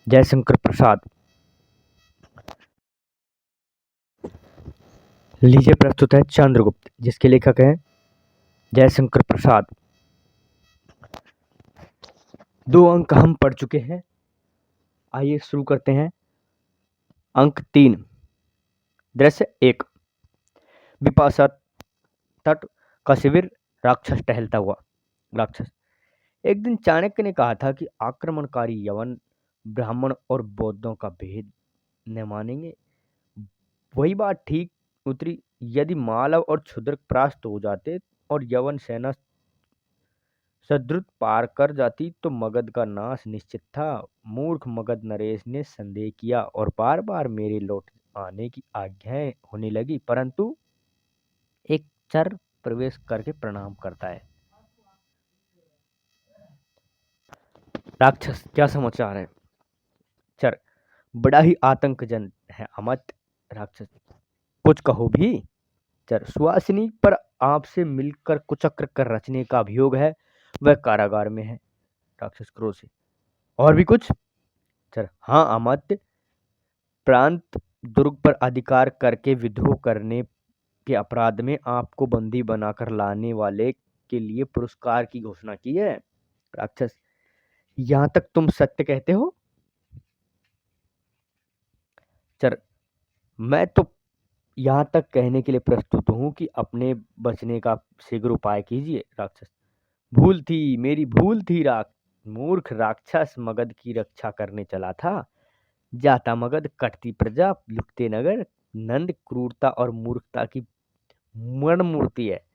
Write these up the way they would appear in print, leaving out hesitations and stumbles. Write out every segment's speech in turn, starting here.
जयशंकर प्रसाद। लीजिए प्रस्तुत है चंद्रगुप्त, जिसके लेखक हैं जयशंकर प्रसाद। 2 अंक हम पढ़ चुके हैं। आइए शुरू करते हैं। अंक 3। दृश्य 1। विपाशा तट का शिविर। राक्षस टहलता हुआ। राक्षस। एक दिन चाणक्य ने कहा था कि आक्रमणकारी यवन ब्राह्मण और बौद्धों का भेद न मानेंगे। वही बात ठीक उतरी। यदि मालव और क्षुद्रक परास्त हो जाते और यवन सेना सद्रुत पार कर जाती तो मगध का नाश निश्चित था। मूर्ख मगध नरेश ने संदेह किया और बार बार मेरे लौट आने की आज्ञाएं होने लगी, परंतु एक चर प्रवेश करके प्रणाम करता है। राक्षस। क्या समाचार है? चर। बड़ा ही आतंकजनक है अमत। राक्षस। कुछ कहो भी। चर। सुहासिनी पर आपसे मिलकर कुचक्र कर रचने का अभियोग है। वह कारागार में है। राक्षस क्रोध से। और भी कुछ? चर। हाँ अमात्य। प्रांत दुर्ग पर अधिकार करके विद्रोह करने के अपराध में आपको बंदी बनाकर लाने वाले के लिए पुरस्कार की घोषणा की है। राक्षस। यहां तक तुम सत्य कहते हो? चर। मैं तो यहां तक कहने के लिए प्रस्तुत हूं कि अपने बचने का शीघ्र उपाय कीजिए। राक्षस। भूल थी, मेरी भूल थी। मूर्ख राक्षस मगध की रक्षा करने चला था। जाता मगध, कटती प्रजा, लुटते नगर। नंद क्रूरता और मूर्खता की मर्ण मूर्ति है।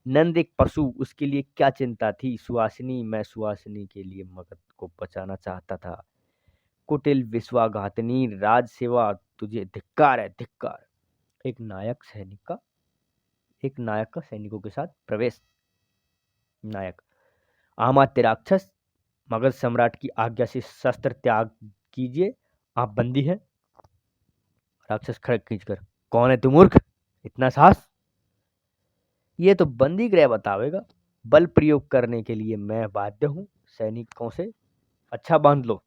नंद एक पशु, उसके लिए क्या चिंता थी। सुहासिनी, मैं सुहासिनी के लिए मगध को बचाना चाहता था। कुटिल विश्वाघातनी राज सेवा, तुझे धिक्कार है, धिक्कार। एक नायक का सैनिकों के साथ प्रवेश। नायक। अमात्य राक्षस, मगध सम्राट की आज्ञा से शस्त्र त्याग कीजिए, आप बंदी हैं। राक्षस खड़क खींचकर। कौन है तू मूर्ख? इतना साहस? ये तो बंदी गृह बतावेगा। बल प्रयोग करने के लिए मैं बाध्य हूं। सैनिकों से। अच्छा बांध लो।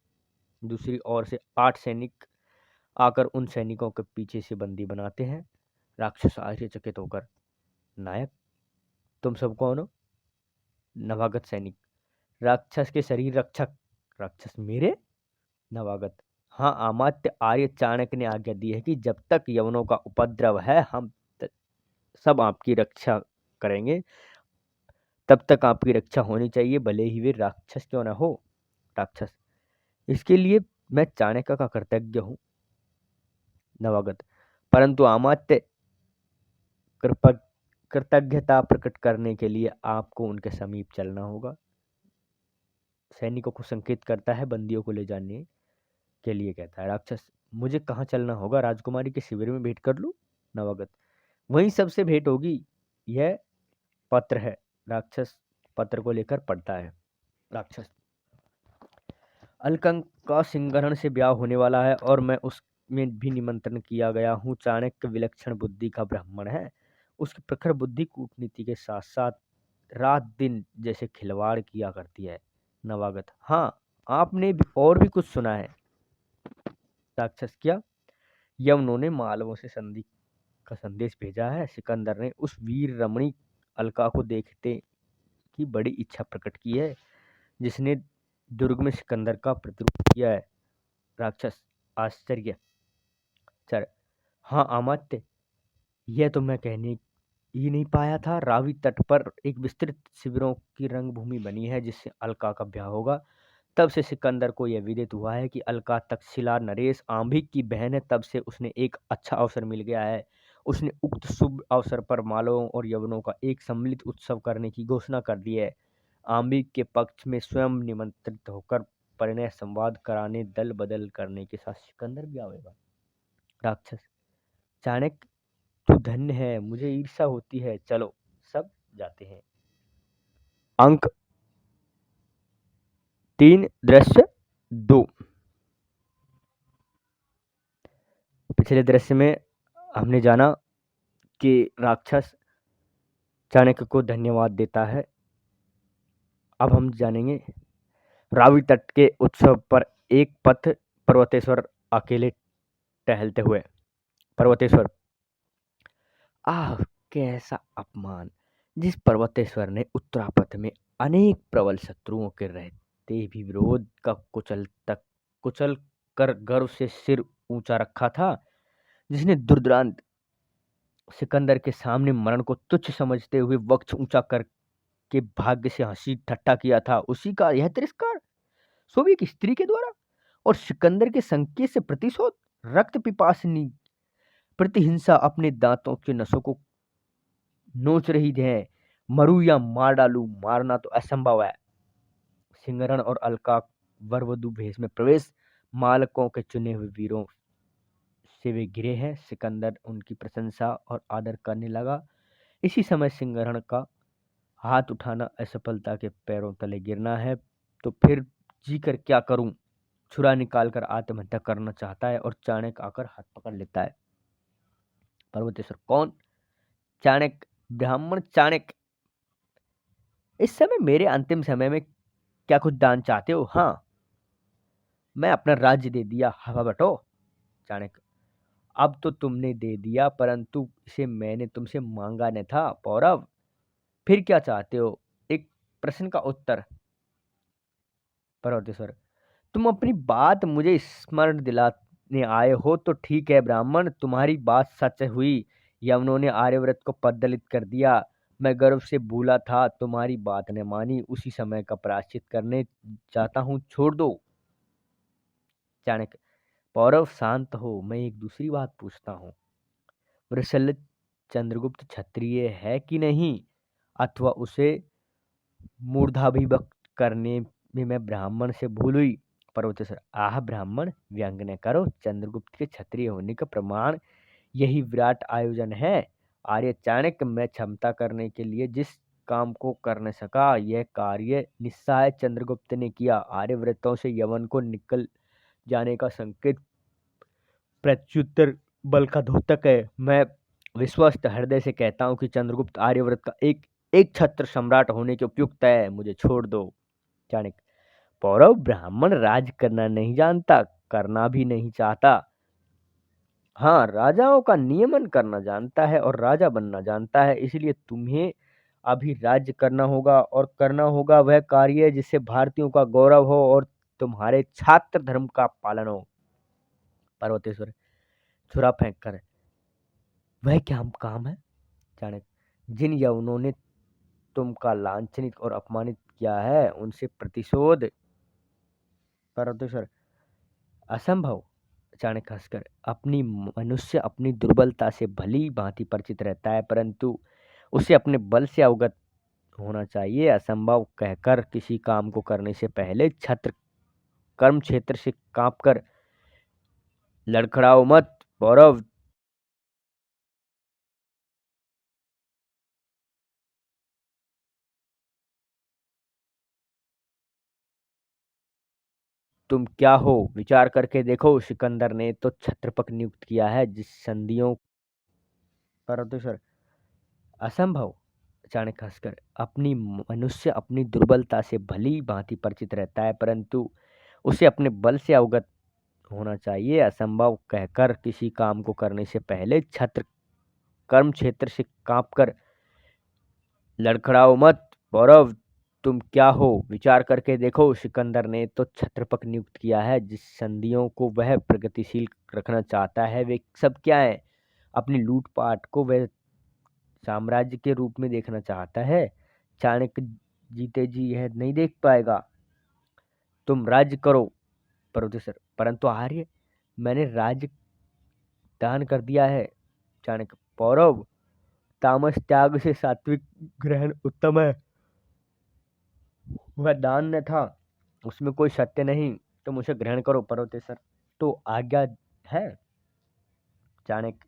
दूसरी ओर से 8 सैनिक आकर उन सैनिकों के पीछे से बंदी बनाते हैं। राक्षस आश्चर्यचकित होकर। नायक, तुम सब कौन हो? नवागत सैनिक। राक्षस के शरीर रक्षक। राक्षस। मेरे? नवागत। हाँ अमात्य आर्य चाणक्य ने आज्ञा दी है कि जब तक यवनों का उपद्रव है हम सब आपकी रक्षा करेंगे। तब तक आपकी रक्षा होनी चाहिए, भले ही वे राक्षस क्यों ना हो। राक्षस। इसके लिए मैं चाणक्य का कृतज्ञ हूं। नवागत। परंतु अमात्य, कृतज्ञता प्रकट करने के लिए आपको उनके समीप चलना होगा। सैनिकों को संकेत करता है, बंदियों को ले जाने के लिए कहता है। राक्षस। मुझे कहाँ चलना होगा? राजकुमारी के शिविर में भेंट कर लूं। नवागत। वहीं सबसे भेंट होगी। यह पत्र है। राक्षस पत्र को लेकर पढ़ता है। राक्षस। अलकंक का सिंहरण से ब्याह होने वाला है और मैं उसमें भी निमंत्रण किया गया हूँ। चाणक्य विलक्षण बुद्धि का ब्राह्मण है। उसकी प्रखर बुद्धि कूटनीति के साथ साथ रात दिन जैसे खिलवाड़ किया करती है। नवागत। हाँ, आपने भी और भी कुछ सुना है। राक्षस। क्या? यवनों ने मालवों से संधि का संदेश भेजा है। सिकंदर ने उस वीर रमणी अलका को देखते की बड़ी इच्छा प्रकट की है, जिसने दुर्ग में सिकंदर का प्रतिरोध किया है। राक्षस। आश्चर्य। चर। हाँ अमात्य, यह तो मैं कहने ही नहीं पाया था। रावी तट पर एक विस्तृत शिविरों की रंगभूमि बनी है जिससे अलका का ब्याह होगा। तब से सिकंदर को यह विदित हुआ है कि अलका तक्षशिला नरेश आंभिक की बहन है। तब से उसने एक अच्छा अवसर मिल गया है। उसने उक्त शुभ अवसर पर मालवों और यवनों का एक सम्मिलित उत्सव करने की घोषणा कर दी है। आंबिक के पक्ष में स्वयं निमंत्रित होकर परिणय संवाद कराने, दल बदल करने के साथ सिकंदर भी आवेगा। राक्षस। चाणक्य, तू धन्य है, मुझे ईर्ष्या होती है। चलो सब जाते हैं। अंक 3 दृश्य 2। पिछले दृश्य में हमने जाना कि राक्षस चाणक्य को धन्यवाद देता है। अब हम जानेंगे रावी तट के उत्सव पर एक पथ पर्वतेश्वर अकेले टहलते हुए। पर्वतेश्वर, आह कैसा अपमान! जिस पर्वतेश्वर ने उत्तरापथ में अनेक प्रबल शत्रुओं के रहते भी विरोध का कुचल कर गर्व से सिर ऊंचा रखा था, जिसने दुर्दांत सिकंदर के सामने मरण को तुच्छ समझते हुए वक्ष ऊंचा करके भाग्य से हंसी ठट्ठा किया था, उसी का यह तिरस्कार, सो भी एक स्त्री के द्वारा, और सिकंदर के संकेत से प्रतिशोध। रक्त पिपासिनी प्रतिहिंसा अपने दांतों के नसों को नोच रही है। मरू या मार डालू, मारना तो असंभव है। सिंहरण और अलका वरवधु भेष में प्रवेश, मालकों के चुने हुए वीरों से वे घिरे हैं। सिकंदर उनकी प्रशंसा और आदर करने लगा। इसी समय सिंहरण का हाथ उठाना असफलता के पैरों तले गिरना है, तो फिर जीकर क्या करूं? छुरा निकालकर आत्महत्या करना चाहता है और चाणक्य आकर हाथ पकड़ लेता है। पर्वतेश्वर, कौन? चाणक्य, ब्राह्मण चाणक्य। इस समय मेरे अंतिम समय में क्या कुछ दान चाहते हो? हाँ, मैं अपना राज्य दे दिया, हवा बटो। चाणक्य, अब तो तुमने दे दिया, परंतु इसे मैंने तुमसे मांगा न था पौरव। फिर क्या चाहते हो? एक प्रश्न का उत्तर। पर्वतेश्वर, तुम अपनी बात मुझे स्मरण दिलाने आए हो तो ठीक है ब्राह्मण, तुम्हारी बात सच हुई। यवनों ने आर्यव्रत को पददलित कर दिया। मैं गर्व से भूला था, तुम्हारी बात ने मानी, उसी समय का प्रायश्चित करने चाहता हूँ, छोड़ दो। चाणक्य, पौरव शांत हो, मैं एक दूसरी बात पूछता हूँ। वृषल चंद्रगुप्त क्षत्रिय है कि नहीं, अथवा उसे मूर्धाभिभक्त करने में मैं ब्राह्मण से भूल हुई? पर्वतेश्वर, आह ब्राह्मण, व्यंग न करो। चंद्रगुप्त के क्षत्रिय होने का प्रमाण यही विराट आयोजन है। आर्य चाणक्य, मैं क्षमता करने के लिए जिस काम को कर न सका, यह कार्य निस्सहाय चंद्रगुप्त ने किया। आर्यव्रतों से यवन को निकल जाने का संकेत प्रत्युत्तर बल का द्योतक है। मैं विश्वस्त हृदय से कहता हूँ कि चंद्रगुप्त आर्यव्रत का एक छत्र सम्राट होने के उपयुक्त है, मुझे छोड़ दो। चाणक्य, पौरव, ब्राह्मण राज करना नहीं जानता, करना भी नहीं चाहता। हाँ, राजाओं का नियमन करना जानता है और राजा बनना जानता है, इसलिए तुम्हें अभी राज्य करना होगा, और करना होगा वह कार्य जिससे भारतीयों का गौरव हो और तुम्हारे छात्र धर्म का पालन हो। पर्वतेश्वर, छुरा फेंक कर, वह क्या काम है? चाणक्य, जिन यवनों ने तुमका लांछनित और अपमानित किया है, उनसे प्रतिशोध। पर्वतेश्वर, असंभव। चाणक्य हंसकर, मनुष्य अपनी दुर्बलता से भली भांति परिचित रहता है, परंतु उसे अपने बल से अवगत होना चाहिए। असंभव कहकर किसी काम को करने से पहले छत्र कर्म क्षेत्र से कांपकर लड़खड़ाओ मत। पौरव, तुम क्या हो, विचार करके देखो। सिकंदर ने तो छत्रपक नियुक्त किया है, जिस संधियों। पर्वतेश्वर, असंभव। चाणक्य हंसकर, मनुष्य अपनी दुर्बलता से भली भांति परिचित रहता है, परंतु उसे अपने बल से अवगत होना चाहिए। असंभव कहकर किसी काम को करने से पहले छत्र कर्म क्षेत्र से कांपकर लड़खड़ाओ मत। पौरव, तुम क्या हो, विचार करके देखो। सिकंदर ने तो छत्रपक नियुक्त किया है, जिस संधियों को वह प्रगतिशील रखना चाहता है, वे सब क्या है? अपनी लूटपाट को वह साम्राज्य के रूप में देखना चाहता है। चाणक्य जीते जी यह नहीं देख पाएगा। तुम राज्य करो। पर्वतेश्वर, परंतु आर्य, मैंने राज्य दान कर दिया है। चाणक्य, पौरव, तामस त्याग से सात्विक ग्रहण उत्तम है। वह दान न था, उसमें कोई सत्य नहीं, तुम उसे ग्रहण करो। पर्वतेश्वर, तो आज्ञा है। चाणक्य,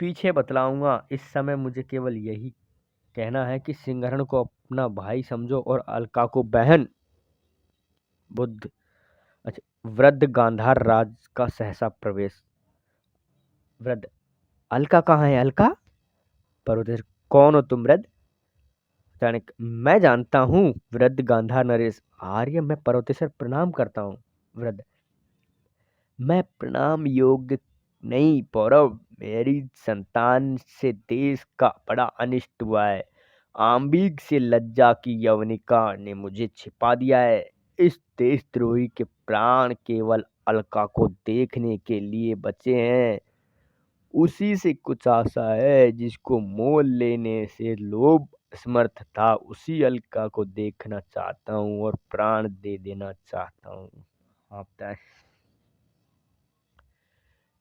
पीछे बतलाऊंगा, इस समय मुझे केवल यही कहना है कि सिंहरण को अपना भाई समझो और अलका को बहन। बुद्ध, अच्छा, वृद्ध गांधार राज का सहसा प्रवेश। वृद्ध, अलका कहाँ है? अलका? पर्वतेश्वर, कौन हो तुम वृद्ध? चाणक्य, मैं जानता हूँ। वृद्ध गांधार नरेश। आर्य, मैं पर्वतेश्वर प्रणाम करता हूँ। वृद्ध, मैं प्रणाम योग्य नहीं पौरव, मेरी संतान से देश का बड़ा अनिष्ट हुआ है। आम्बीग से लज्जा की यवनिका ने मुझे छिपा दिया है। इस देशद्रोही के प्राण केवल अलका को देखने के लिए बचे हैं। उसी से कुछ आशा है जिसको मोल लेने से लोभ समर्थ था। उसी अलका को देखना चाहता हूँ और प्राण दे देना चाहता हूँ। आप बताएं।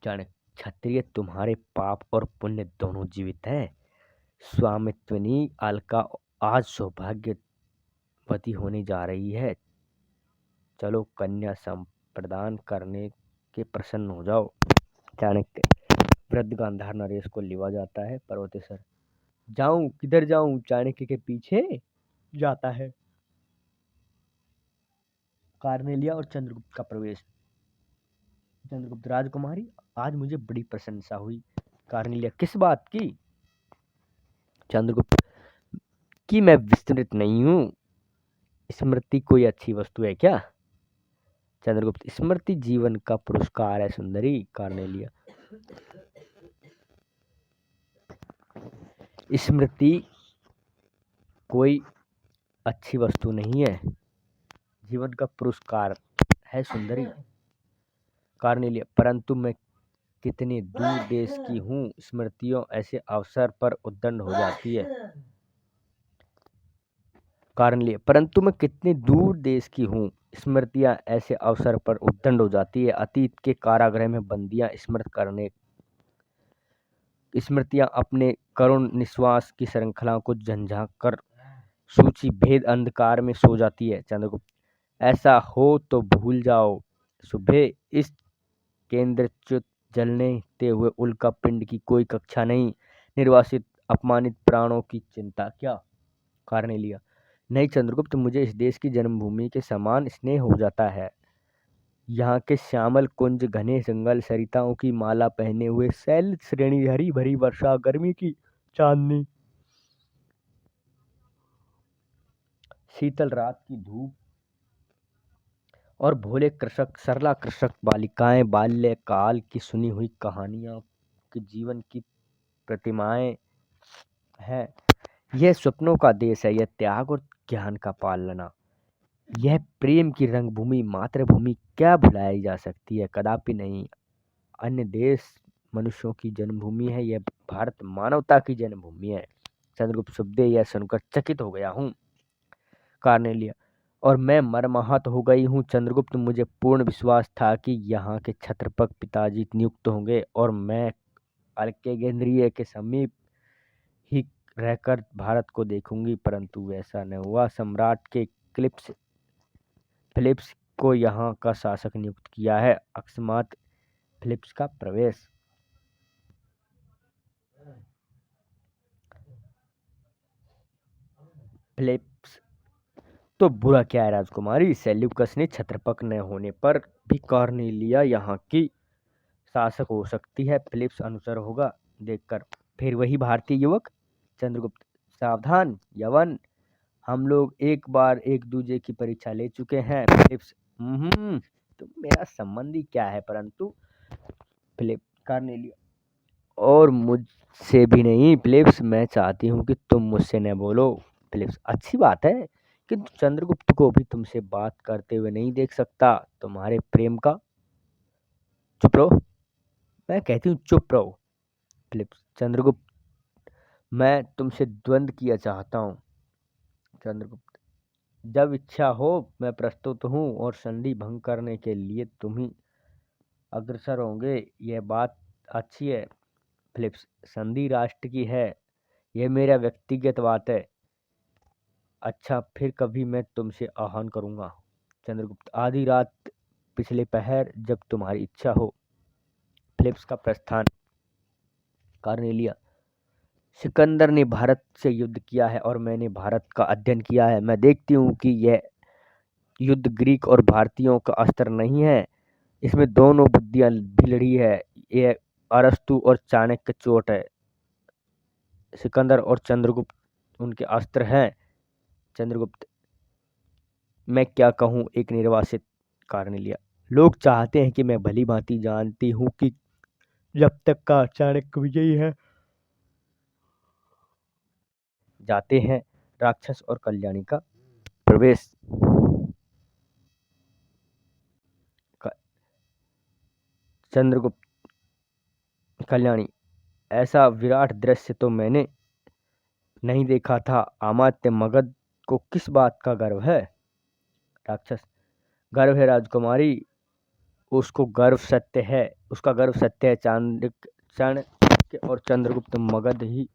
चाणक्य, क्षत्रिय, तुम्हारे पाप और पुण्य दोनों जीवित है। स्वामित्वनी अलका आज सौभाग्यवती होने जा रही है। चलो कन्या संप्रदान करने के प्रसन्न हो जाओ। चाणक्य, वृद्ध गांधार नरेश को लिवा जाता है। पर्वतेश्वर, जाऊं किधर जाऊं? चाणक्य के पीछे जाता है। कार्नेलिया और चंद्रगुप्त का प्रवेश। चंद्रगुप्त, राजकुमारी, आज मुझे बड़ी प्रशंसा हुई। कार्नेलिया, किस बात की? चंद्रगुप्त, कि मैं विस्मृत नहीं हूँ। स्मृति कोई अच्छी वस्तु है क्या? चंद्रगुप्त, स्मृति जीवन का पुरस्कार है सुंदरी। कार्नेलिया, स्मृति कोई अच्छी वस्तु नहीं है, जीवन का पुरस्कार है सुंदरी। कार्नेलिया, परंतु मैं कितने दूर देश की हूँ, स्मृतियों ऐसे अवसर पर उद्दंड हो जाती है। कार्नेलिया, परंतु मैं कितने दूर देश की हूँ, स्मृतियाँ ऐसे अवसर पर उद्दंड हो जाती है। अतीत के कारागृह में बंदियां स्मृतियां अपने करुण निश्वास की श्रृंखला को झंझा कर सूची भेद अंधकार में सो जाती है। चंद्रगुप्त, ऐसा हो तो भूल जाओ सुबह, इस केंद्रच्युत जलने हुए उल्का पिंड की कोई कक्षा नहीं, निर्वासित अपमानित प्राणों की चिंता क्या? कार्नेलिया, नहीं चंद्रगुप्त, मुझे इस देश की जन्मभूमि के समान स्नेह हो जाता है। यहाँ के श्यामल कुंज, घने जंगल, सरिताओं की माला पहने हुए शैल श्रेणी, हरी भरी वर्षा, गर्मी की चांदनी, शीतल रात की धूप और भोले कृषक, सरला कृषक बालिकाएं, बाल्यकाल की सुनी हुई कहानियां के जीवन की प्रतिमाएं हैं। यह स्वप्नों का देश है, यह त्याग और ज्ञान का पालना, यह प्रेम की रंगभूमि, मातृभूमि क्या भुलाई जा सकती है? कदापि नहीं। अन्य देश मनुष्यों की जन्मभूमि है, यह भारत मानवता की जन्मभूमि है। चंद्रगुप्त सुखदेव, यह सुनकर चकित हो गया हूँ। कार्नेलिया, और मैं मर्माहत हो गई हूँ। चंद्रगुप्त, मुझे पूर्ण विश्वास था कि यहाँ के छत्रपति पिताजी नियुक्त होंगे और मैं अल्केगेंद्रिय के समीप ही रहकर भारत को देखूंगी, परंतु वैसा न हुआ। सम्राट के फिलिप्स को यहाँ का शासक नियुक्त किया है। अकस्मात फिलिप्स का प्रवेश। फिलिप्स तो बुरा क्या है राजकुमारी? सेल्यूकस ने छत्रपक न होने पर भी कॉर्नेलिया यहाँ की शासक हो सकती है। फिलिप्स अनुचर होगा देखकर फिर वही भारतीय युवक। चंद्रगुप्त, सावधान यवन, हम लोग एक बार एक दूजे की परीक्षा ले चुके हैं। फिलिप्स, तुम मेरा संबंधी क्या है? परंतु फिलिप, कॉर्नेलिया, और मुझसे भी नहीं फिलिप्स, मैं चाहती हूँ कि तुम मुझसे न बोलो। फिलिप्स, अच्छी बात है, किंतु चंद्रगुप्त को भी तुमसे बात करते हुए नहीं देख सकता। तुम्हारे प्रेम का। चुप रहो, मैं कहती हूँ चुप रहो। फिलिप्स, चंद्रगुप्त, मैं तुमसे द्वंद्व किया चाहता हूँ। चंद्रगुप्त, जब इच्छा हो मैं प्रस्तुत हूँ और संधि भंग करने के लिए तुम ही अग्रसर होंगे, यह बात अच्छी है। फिलिप्स, संधि राष्ट्र की है, यह मेरा व्यक्तिगत बात है। अच्छा, फिर कभी मैं तुमसे आह्वान करूंगा। चंद्रगुप्त, आधी रात, पिछले पहर, जब तुम्हारी इच्छा हो। फिलिप्स का प्रस्थान। कार्नेलिया, सिकंदर ने भारत से युद्ध किया है और मैंने भारत का अध्ययन किया है। मैं देखती हूँ कि यह युद्ध ग्रीक और भारतीयों का अस्त्र नहीं है, इसमें दोनों बुद्धियां भी लड़ी है। यह अरस्तु और चाणक्य चोट है। सिकंदर और चंद्रगुप्त उनके अस्त्र हैं। चंद्रगुप्त, मैं क्या कहूँ, एक निर्वासित। कार्नेलिया, लोग चाहते हैं कि मैं भली भांति जानती हूँ कि जब तक का चाणक्य विजयी है। जाते हैं राक्षस और कल्याणी का प्रवेश। चंद्रगुप्त, कल्याणी, ऐसा विराट दृश्य तो मैंने नहीं देखा था। अमात्य मगध को किस बात का गर्व है? राक्षस, गर्व है राजकुमारी, उसका गर्व सत्य है। चाणक्य और चंद्रगुप्त मगध ही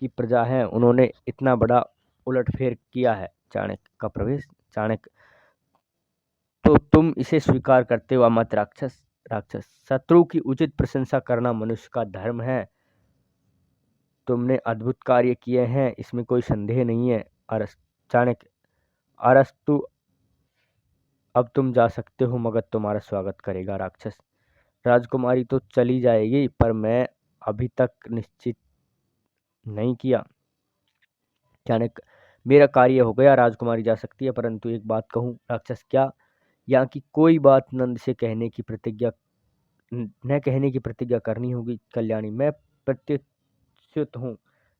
की प्रजा है, उन्होंने इतना बड़ा उलटफेर किया है। चाणक्य का प्रवेश। चाणक्य, तो तुम इसे स्वीकार करते हो अमत राक्षस? राक्षस, शत्रु की उचित प्रशंसा करना मनुष्य का धर्म है। तुमने अद्भुत कार्य किए हैं, इसमें कोई संदेह नहीं है। चाणक्य, अरस्तु, अब तुम जा सकते हो, मगध तुम्हारा स्वागत करेगा। राक्षस, राजकुमारी तो चली जाएगी, पर मैं अभी तक निश्चित नहीं किया। चाणक्य, मेरा कार्य हो गया, राजकुमारी जा सकती है, परंतु एक बात कहूँ। राक्षस, क्या? यहाँ की कोई बात नंद से न कहने की प्रतिज्ञा करनी होगी। कल्याणी, मैं प्रत्युत हूँ।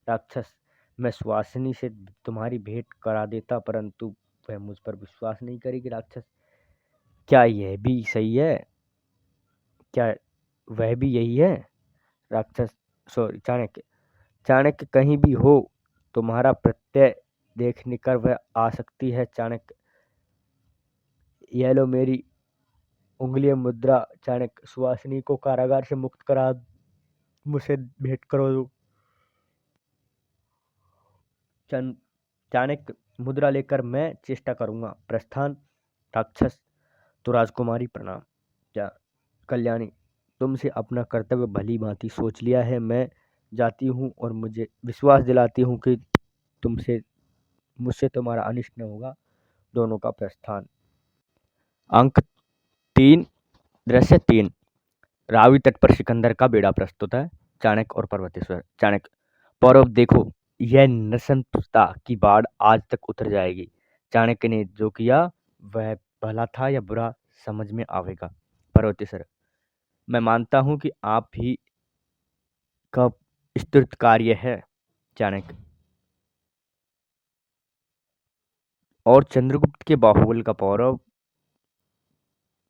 राक्षस, मैं सुवासिनी से तुम्हारी भेंट करा देता, परंतु वह मुझ पर विश्वास नहीं करेगी। राक्षस, क्या यह भी सही है? क्या वह भी यही है? राक्षस, सॉरी, चाणक्य, चाणक्य कहीं भी हो, तुम्हारा प्रत्यय देखने कर वह आ सकती है। चाणक्य, यह लो मेरी उंगली मुद्रा। चाणक्य, सुवासिनी को कारागार से मुक्त करा, मुझसे भेंट करो। चाणक्य, मुद्रा लेकर मैं चेष्टा करूंगा। प्रस्थान। राक्षस, तो राजकुमारी प्रणाम। क्या? कल्याणी, तुमसे अपना कर्तव्य भली भांति सोच लिया है। मैं जाती हूँ और मुझे विश्वास दिलाती हूँ कि तुमसे मुझसे तुम्हारा अनिष्ट न होगा। दोनों का प्रस्थान। अंक 3, दृश्य 3। रावी तट पर सिकंदर का बेड़ा प्रस्तुत है। चाणक्य और पर्वतेश्वर। चाणक्य, पौरव देखो, यह नृशंसता की बाढ़ आज तक उतर जाएगी। चाणक्य ने जो किया वह भला था या बुरा, समझ में आवेगा। पर्वतेश्वर, मैं मानता हूं कि आप ही का स्तुत कार्य है। चाणक्य, और चंद्रगुप्त के बाहुबल का पौरव।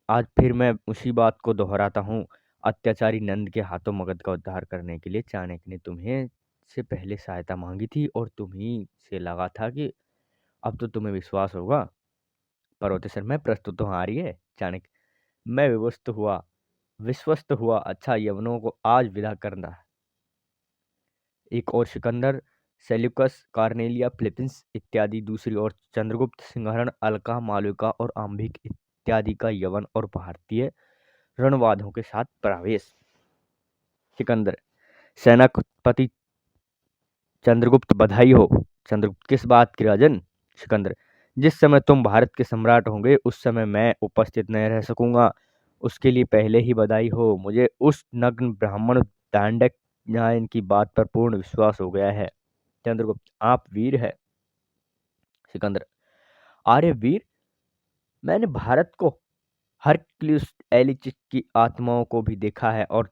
आज फिर मैं उसी बात को दोहराता हूँ। अत्याचारी नंद के हाथों मगध का उद्धार करने के लिए चाणक्य ने तुम्हें से पहले सहायता मांगी थी, और तुम्ही से लगा था कि अब तो तुम्हें विश्वास होगा। पर्वतेश्वर, मैं प्रस्तुत हूँ, आ रही है। चाणक्य, मैं विश्वस्त हुआ। अच्छा, यवनों को आज विदा करना। एक और सिकंदर, सेल्यूकस, कार्नेलिया, फिलिपींस इत्यादि। दूसरी ओर चंद्रगुप्त, सिंहरण, अलका, मालविका और आम्भिक इत्यादि का यवन और भारतीय रणवादों के साथ प्रवेश। सिकंदर, सेनापति चंद्रगुप्त, बधाई हो। चंद्रगुप्त, किस बात की राजन? सिकंदर, जिस समय तुम भारत के सम्राट होंगे उस समय मैं उपस्थित नहीं रह सकूंगा, उसके लिए पहले ही बधाई हो। मुझे उस नग्न ब्राह्मण दांडक नायन की बात पर पूर्ण विश्वास हो गया है। चंद्रगुप्त, आप वीर है। सिकंदर, आर्य वीर, मैंने भारत को हरक्यूलिस एलिचिस की आत्माओं को भी देखा है, और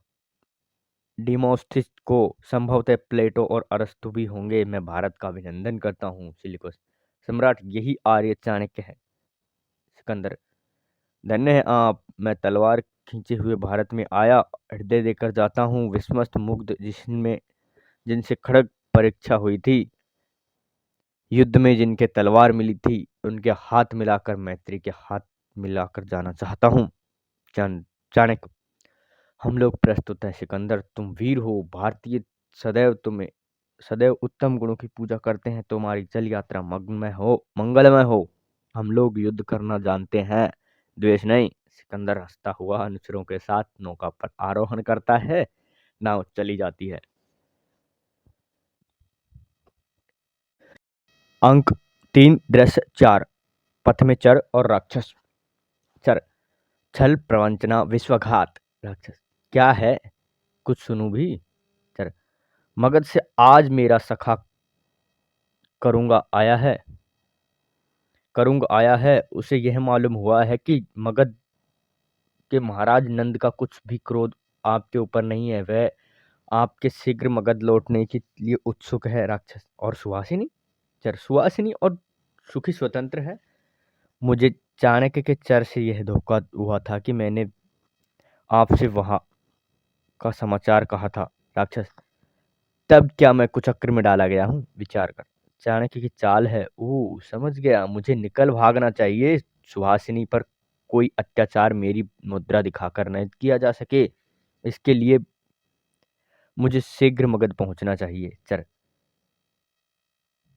डिमोस्थिस को संभवतः प्लेटो और अरस्तु भी होंगे। मैं भारत का अभिनंदन करता हूँ। सिलिकोस सम्राट, यही आर्य चाणक्य है। सिकंदर, धन्य है आप। मैं तलवार खींचे हुए भारत में आया, हृदय देकर जाता हूँ। विस्मस्त मुग्ध जिनसे खड़ग परीक्षा हुई थी, युद्ध में जिनके तलवार मिली थी, उनके हाथ मिलाकर मैत्री के हाथ मिलाकर जाना चाहता हूँ। चाणक्य, हम लोग प्रस्तुत हैं। सिकंदर, तुम वीर हो। भारतीय सदैव उत्तम गुणों की पूजा करते हैं। तुम्हारी जल यात्रा मंगलमय हो। हम लोग युद्ध करना जानते हैं, द्वेष नहीं। सिकंदर हंसता हुआ अनुचरों के साथ नौका पर आरोहण करता है। नाव चली जाती है। अंक 3, दृश्य 4। पथ में चर और राक्षस। चर, छल, प्रवंचना, विश्वासघात। राक्षस, क्या है, कुछ सुनू भी। चर, मगध से आज मेरा सखा करुंग आया है। उसे यह मालूम हुआ है कि मगध कि महाराज नंद का कुछ भी क्रोध आपके ऊपर नहीं है। वह आपके शीघ्र मगध लौटने के लिए उत्सुक है। राक्षस और सुहासिनी चर सुहासिनी और सुखी स्वतंत्र है। मुझे चाणक्य के चर से यह धोखा हुआ था कि मैंने आपसे वहां का समाचार कहा था। राक्षस तब क्या मैं कुचक्र में डाला गया हूँ? विचार कर। चाणक्य की चाल है। ओह, समझ गया, मुझे निकल भागना चाहिए। सुहासिनी पर कोई अत्याचार मेरी मुद्रा दिखाकर न किया जा सके, इसके लिए मुझे शीघ्र मगध पहुंचना चाहिए। चर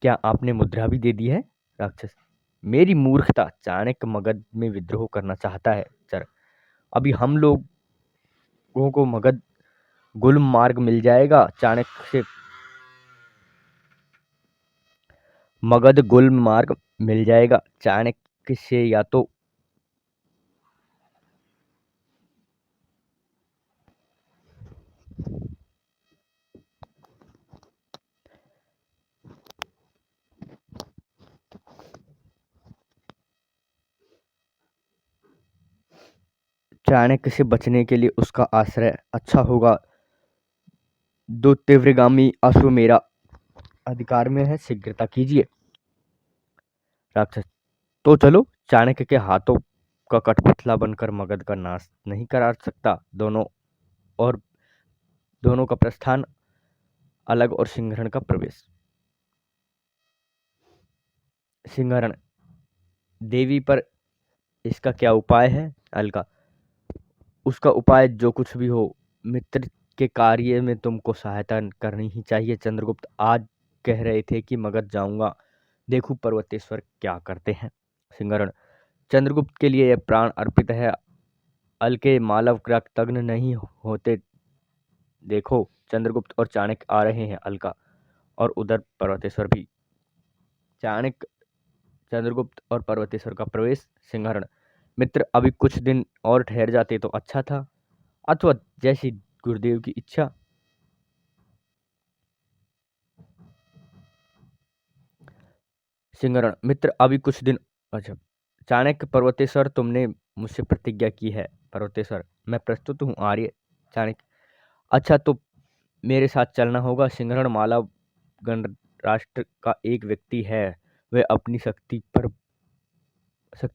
क्या आपने मुद्रा भी दे दी है? राक्षस मेरी मूर्खता, चाणक्य मगध में विद्रोह करना चाहता है। चर अभी हम लोगों को मगध गुल्म मार्ग मिल जाएगा। चाणक्य से मगध गुल्म मार्ग मिल जाएगा। चाणक्य से या तो चाणक्य से बचने के लिए उसका आश्रय अच्छा होगा। दो तीव्रगामी अश्व मेरा अधिकार में है, शीघ्रता कीजिए। राक्षस तो चलो, चाणक्य के हाथों का कठपुतला बनकर मगध का नाश नहीं करा सकता। और दोनों का प्रस्थान अलग और सिंहरण का प्रवेश। सिंहरण देवी पर इसका क्या उपाय है? अलका उसका उपाय जो कुछ भी हो, मित्र के कार्य में तुमको सहायता करनी ही चाहिए। चंद्रगुप्त आज कह रहे थे कि मगध जाऊंगा, देखूं पर्वतेश्वर क्या करते हैं। सिंहरण चंद्रगुप्त के लिए यह प्राण अर्पित है। अलके मालव कृतघ्न नहीं होते। देखो चंद्रगुप्त और चाणक्य आ रहे हैं। अलका और उधर पर्वतेश्वर भी। चाणक्य चंद्रगुप्त और पर्वतेश्वर का प्रवेश। सिंहरण मित्र अभी कुछ दिन और ठहर जाते तो अच्छा था, अथवा जैसी गुरुदेव की इच्छा। सिंहरण मित्र अभी कुछ दिन। अच्छा चाणक्य पर्वतेश्वर तुमने मुझसे प्रतिज्ञा की है। पर्वतेश्वर मैं प्रस्तुत हूँ आर्य। चाणक्य अच्छा तो मेरे साथ चलना होगा। सिंहरण मालव गणराष्ट्र का एक व्यक्ति है, वह अपनी शक्ति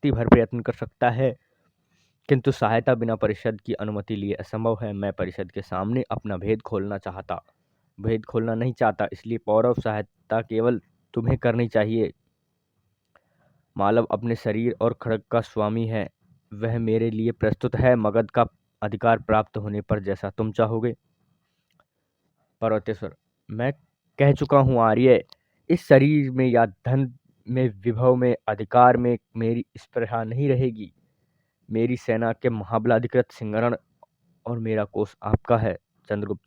भर प्रयत्न कर सकता है, किंतु सहायता बिना परिषद की अनुमति लिए असंभव है। मैं परिषद के सामने अपना भेद खोलना नहीं चाहता, इसलिए पौरव सहायता केवल तुम्हें करनी चाहिए। मालव अपने शरीर और खड्ग का स्वामी है, वह मेरे लिए प्रस्तुत है। मगध का अधिकार प्राप्त होने पर जैसा तुम चाहोगे। पर्वतेश्वर मैं कह चुका हूँ आर्य, इस शरीर में या धन में, विभव में, अधिकार में मेरी स्पृहा नहीं रहेगी। मेरी सेना के महाबलाधिकृत सिंहरण और मेरा कोष आपका है। चंद्रगुप्त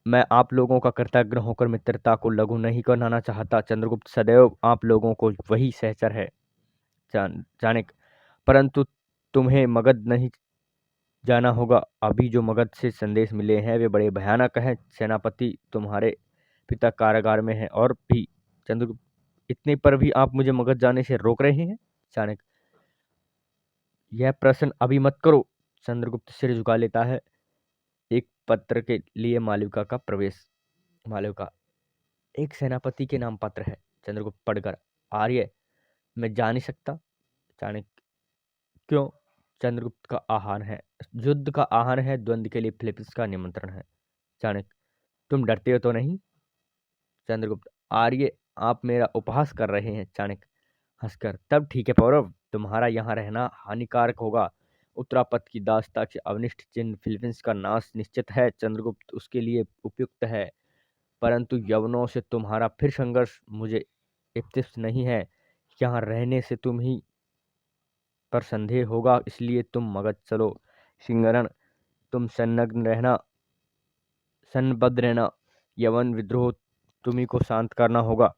मैं आप लोगों का कृतज्ञ होकर मित्रता को लघु नहीं करना चाहता। चंद्रगुप्त सदैव आप लोगों को वही सहचर है। चाणक्य परंतु तुम्हें मगध नहीं जाना होगा। अभी जो मगध से संदेश मिले हैं वे बड़े भयानक हैं। सेनापति तुम्हारे पिता कारागार में है और भी। चंद्रगुप्त इतने पर भी आप मुझे मगध जाने से रोक रहे हैं। चाणक्य यह प्रश्न अभी मत करो। चंद्रगुप्त सिर झुका लेता है। एक पत्र के लिए मालविका का प्रवेश। मालविका एक सेनापति के नाम पत्र है। चंद्रगुप्त पढ़कर आर्य मैं जा नहीं सकता। चाणक्य क्यों? चंद्रगुप्त का आह्वान है, युद्ध का आह्वान है, द्वंद्व के लिए फिलिप्स का निमंत्रण है। चाणक्य तुम डरते हो तो नहीं? चंद्रगुप्त आर्य आप मेरा उपहास कर रहे हैं। चाणक्य हंसकर तब ठीक है पौरव, तुम्हारा यहाँ रहना हानिकारक होगा। उत्तरापथ की दासता के अवनिष्ठ चिन्ह फिलीपींस का नाश निश्चित है। चंद्रगुप्त उसके लिए उपयुक्त है, परंतु यवनों से तुम्हारा फिर संघर्ष मुझे इप्सित नहीं है। यहाँ रहने से तुम ही पर संदेह होगा, इसलिए तुम मगध चलो। सिंहरण तुम सन्नबद्ध रहना। यवन विद्रोह तुम्ही को शांत करना होगा।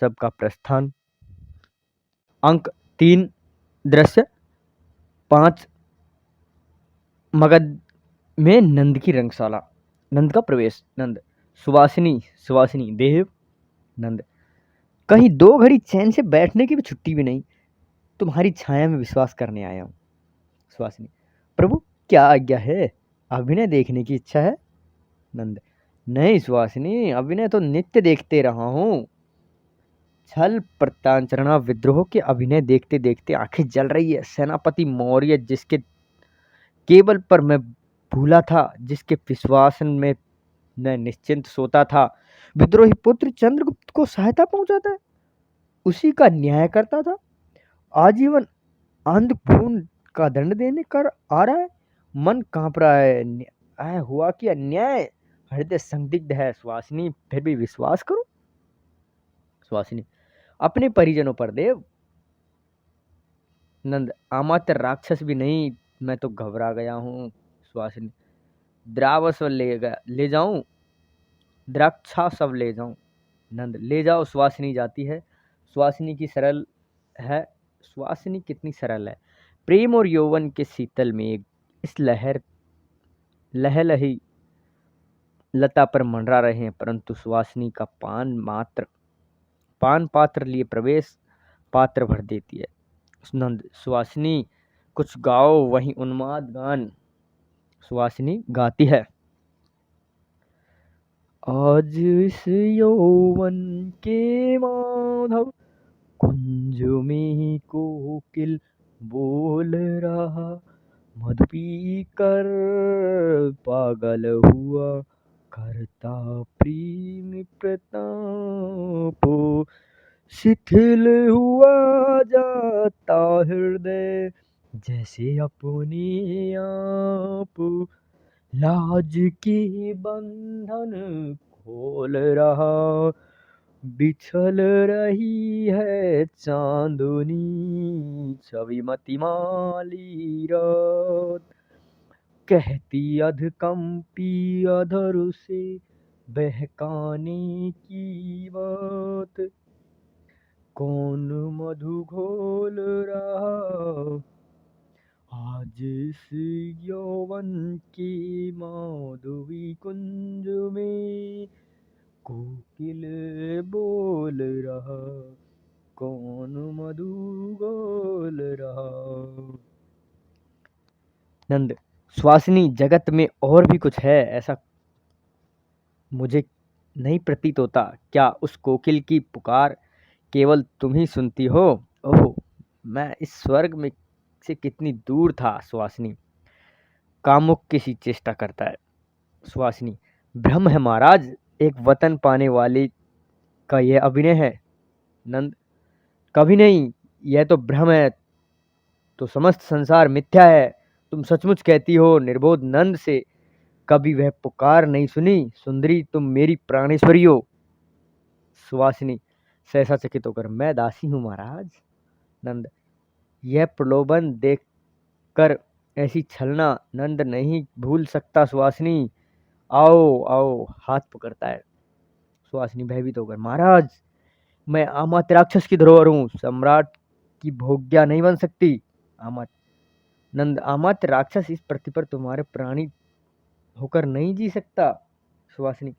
सबका प्रस्थान। अंक 3 दृश्य 5 मगध में नंद की रंगशाला। नंद का प्रवेश। नंद सुवासिनी देव। नंद कहीं 2 घड़ी चैन से बैठने की भी छुट्टी भी नहीं। तुम्हारी छाया में विश्वास करने आया हूँ। सुहासिनी, प्रभु क्या आज्ञा है? अभिनय देखने की इच्छा है? नंद, नहीं सुहासिनी, अभिनय तो नित्य देखते रहा हूँ। छल प्रतांचरणा विद्रोह के अभिनय देखते देखते आंखें जल रही है। सेनापति मौर्य जिसके केवल पर मैं भूला था, जिसके विश्वास में मैं निश्चिंत सोता था, विद्रोही पुत्र चंद्रगुप्त को सहायता पहुंचाता है, उसी का न्याय करता था। आजीवन अंधभून का दंड देने कर आ रहा है। मन कांप रहा है। न्याय हुआ कि अन्याय? हृदय संदिग्ध है सुहासिनी, फिर भी विश्वास करो। सुहासिनी, अपने परिजनों पर देव। नंद, अमात्य राक्षस भी नहीं, मैं तो घबरा गया हूँ। सुहासिनी, द्रावस ले जाऊं? द्राक्षा सब ले जाऊं? नंद, ले जाओ। सुहासिनी जाती है। सुहासिनी की सरल है। सुहासिनी कितनी सरल है। प्रेम और यौवन के शीतल में इस लहलही लता पर मंडरा रहे हैं, परंतु सुहासिनी का पान पात्र लिए प्रवेश पात्र भर देती है। नंद, सुहासिनी कुछ गाओ, वही उन्माद गान। सुहासिनी गाती है। आज इस यौवन के माधव कुंज में कोकिल बोल रहा, मधु पी कर पागल हुआ, करता प्रेम प्रताप, शिथिल हुआ जाता हृदय जैसे अपने आप, लाज के बंधन खोल रहा, बिछल रही है चांदनी छवि मतिमाली रात, कहती अधकंपी अधर से बहकाने की बात, कौन मधु घोल रहा आज इस यौवन के माधवी कुंज में, कोकिल बोल रहा, कौन मधु घोल रहा। नंद, सुहासिनी, जगत में और भी कुछ है, ऐसा मुझे नहीं प्रतीत होता। क्या उस कोकिल की पुकार केवल तुम ही सुनती हो? ओह, मैं इस स्वर्ग में से कितनी दूर था। सुहासिनी, कामुक किसी चेष्टा करता है। सुहासिनी, भ्रम है महाराज, एक वतन पाने वाले का यह अभिनय है। नंद, कभी नहीं, यह तो भ्रम है, तो समस्त संसार मिथ्या है। तुम सचमुच कहती हो निर्बोध नंद से कभी वह पुकार नहीं सुनी? सुंदरी, तुम मेरी प्राणेश्वरी हो। सुहासिनी सहसा चकित होकर, मैं दासी हूँ महाराज। नंद, यह प्रलोभन देखकर ऐसी छलना नंद नहीं भूल सकता। सुहासिनी, आओ आओ, हाथ पकड़ता है। सुहासिनी भयभीत होकर, महाराज, मैं अमात्य राक्षस की धरोहर हूँ, सम्राट की भोग्या नहीं बन सकती। अमात्य, नंद, अमात्य राक्षस इस पृथ्वी पर तुम्हारे प्राणी होकर नहीं जी सकता। सुहासिनी,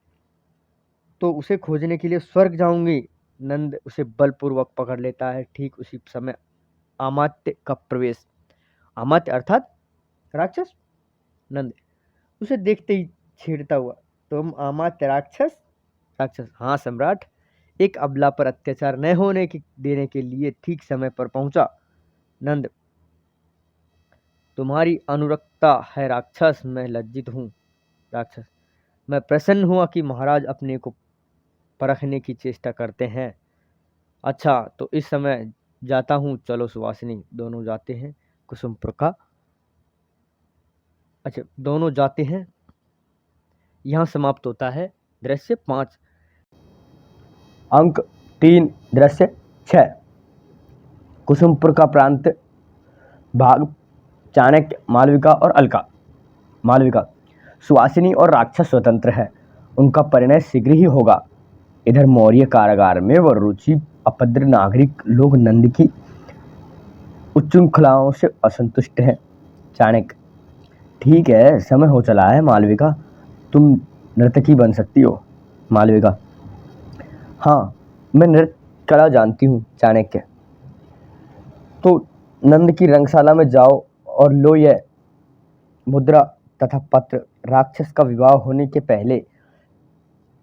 तो उसे खोजने के लिए स्वर्ग जाऊंगी। नंद उसे बलपूर्वक पकड़ लेता है। ठीक उसी समय अमात्य का प्रवेश। अमात्य अर्थात राक्षस। नंद उसे देखते ही छेड़ता हुआ, तुम अमात्य राक्षस? राक्षस, हाँ सम्राट, एक अबला पर अत्याचार न होने की देने के लिए ठीक समय पर पहुंचा। नंद, तुम्हारी अनुरक्ता है राक्षस, मैं लज्जित हूँ। राक्षस, मैं प्रसन्न हुआ कि महाराज अपने को परखने की चेष्टा करते हैं। अच्छा, तो इस समय जाता हूँ, चलो। सुहासिनी, दोनों जाते हैं। कुसुमपुर का, अच्छा, दोनों जाते हैं। यहाँ समाप्त होता है दृश्य 5। अंक 3, दृश्य 6। कुसुमपुर का प्रांत, भाग चाणक्य, मालविका और अलका। मालविका, सुहासिनी और राक्षस स्वतंत्र है, उनका परिणय शीघ्र ही होगा। इधर मौर्य कारागार में वह रुचि अभद्र नागरिक लोग नंद की उच्छृंखलाओं से असंतुष्ट हैं। चाणक्य, ठीक है, समय हो चला है। मालविका, तुम नर्तकी बन सकती हो। मालविका, हाँ, मैं नृत्य कला जानती हूँ। चाणक्य, तो नंद की रंगशाला में जाओ और लो यह मुद्रा तथा पत्र। राक्षस का विवाह होने के पहले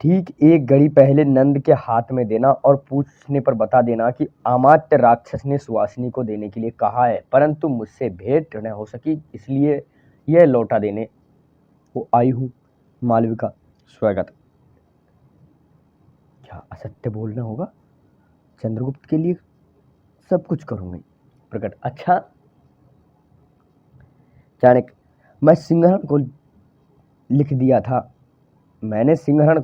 ठीक 1 घड़ी पहले नंद के हाथ में देना और पूछने पर बता देना कि अमात्य राक्षस ने सुवासिनी को देने के लिए कहा है, परंतु मुझसे भेंट न हो सकी, इसलिए यह लौटा देने को आई हूँ। मालविका स्वागत। क्या असत्य बोलना होगा? चंद्रगुप्त के लिए सब कुछ करूंगी। प्रकट। अच्छा। चाणक्य, मैंने सिंहरण को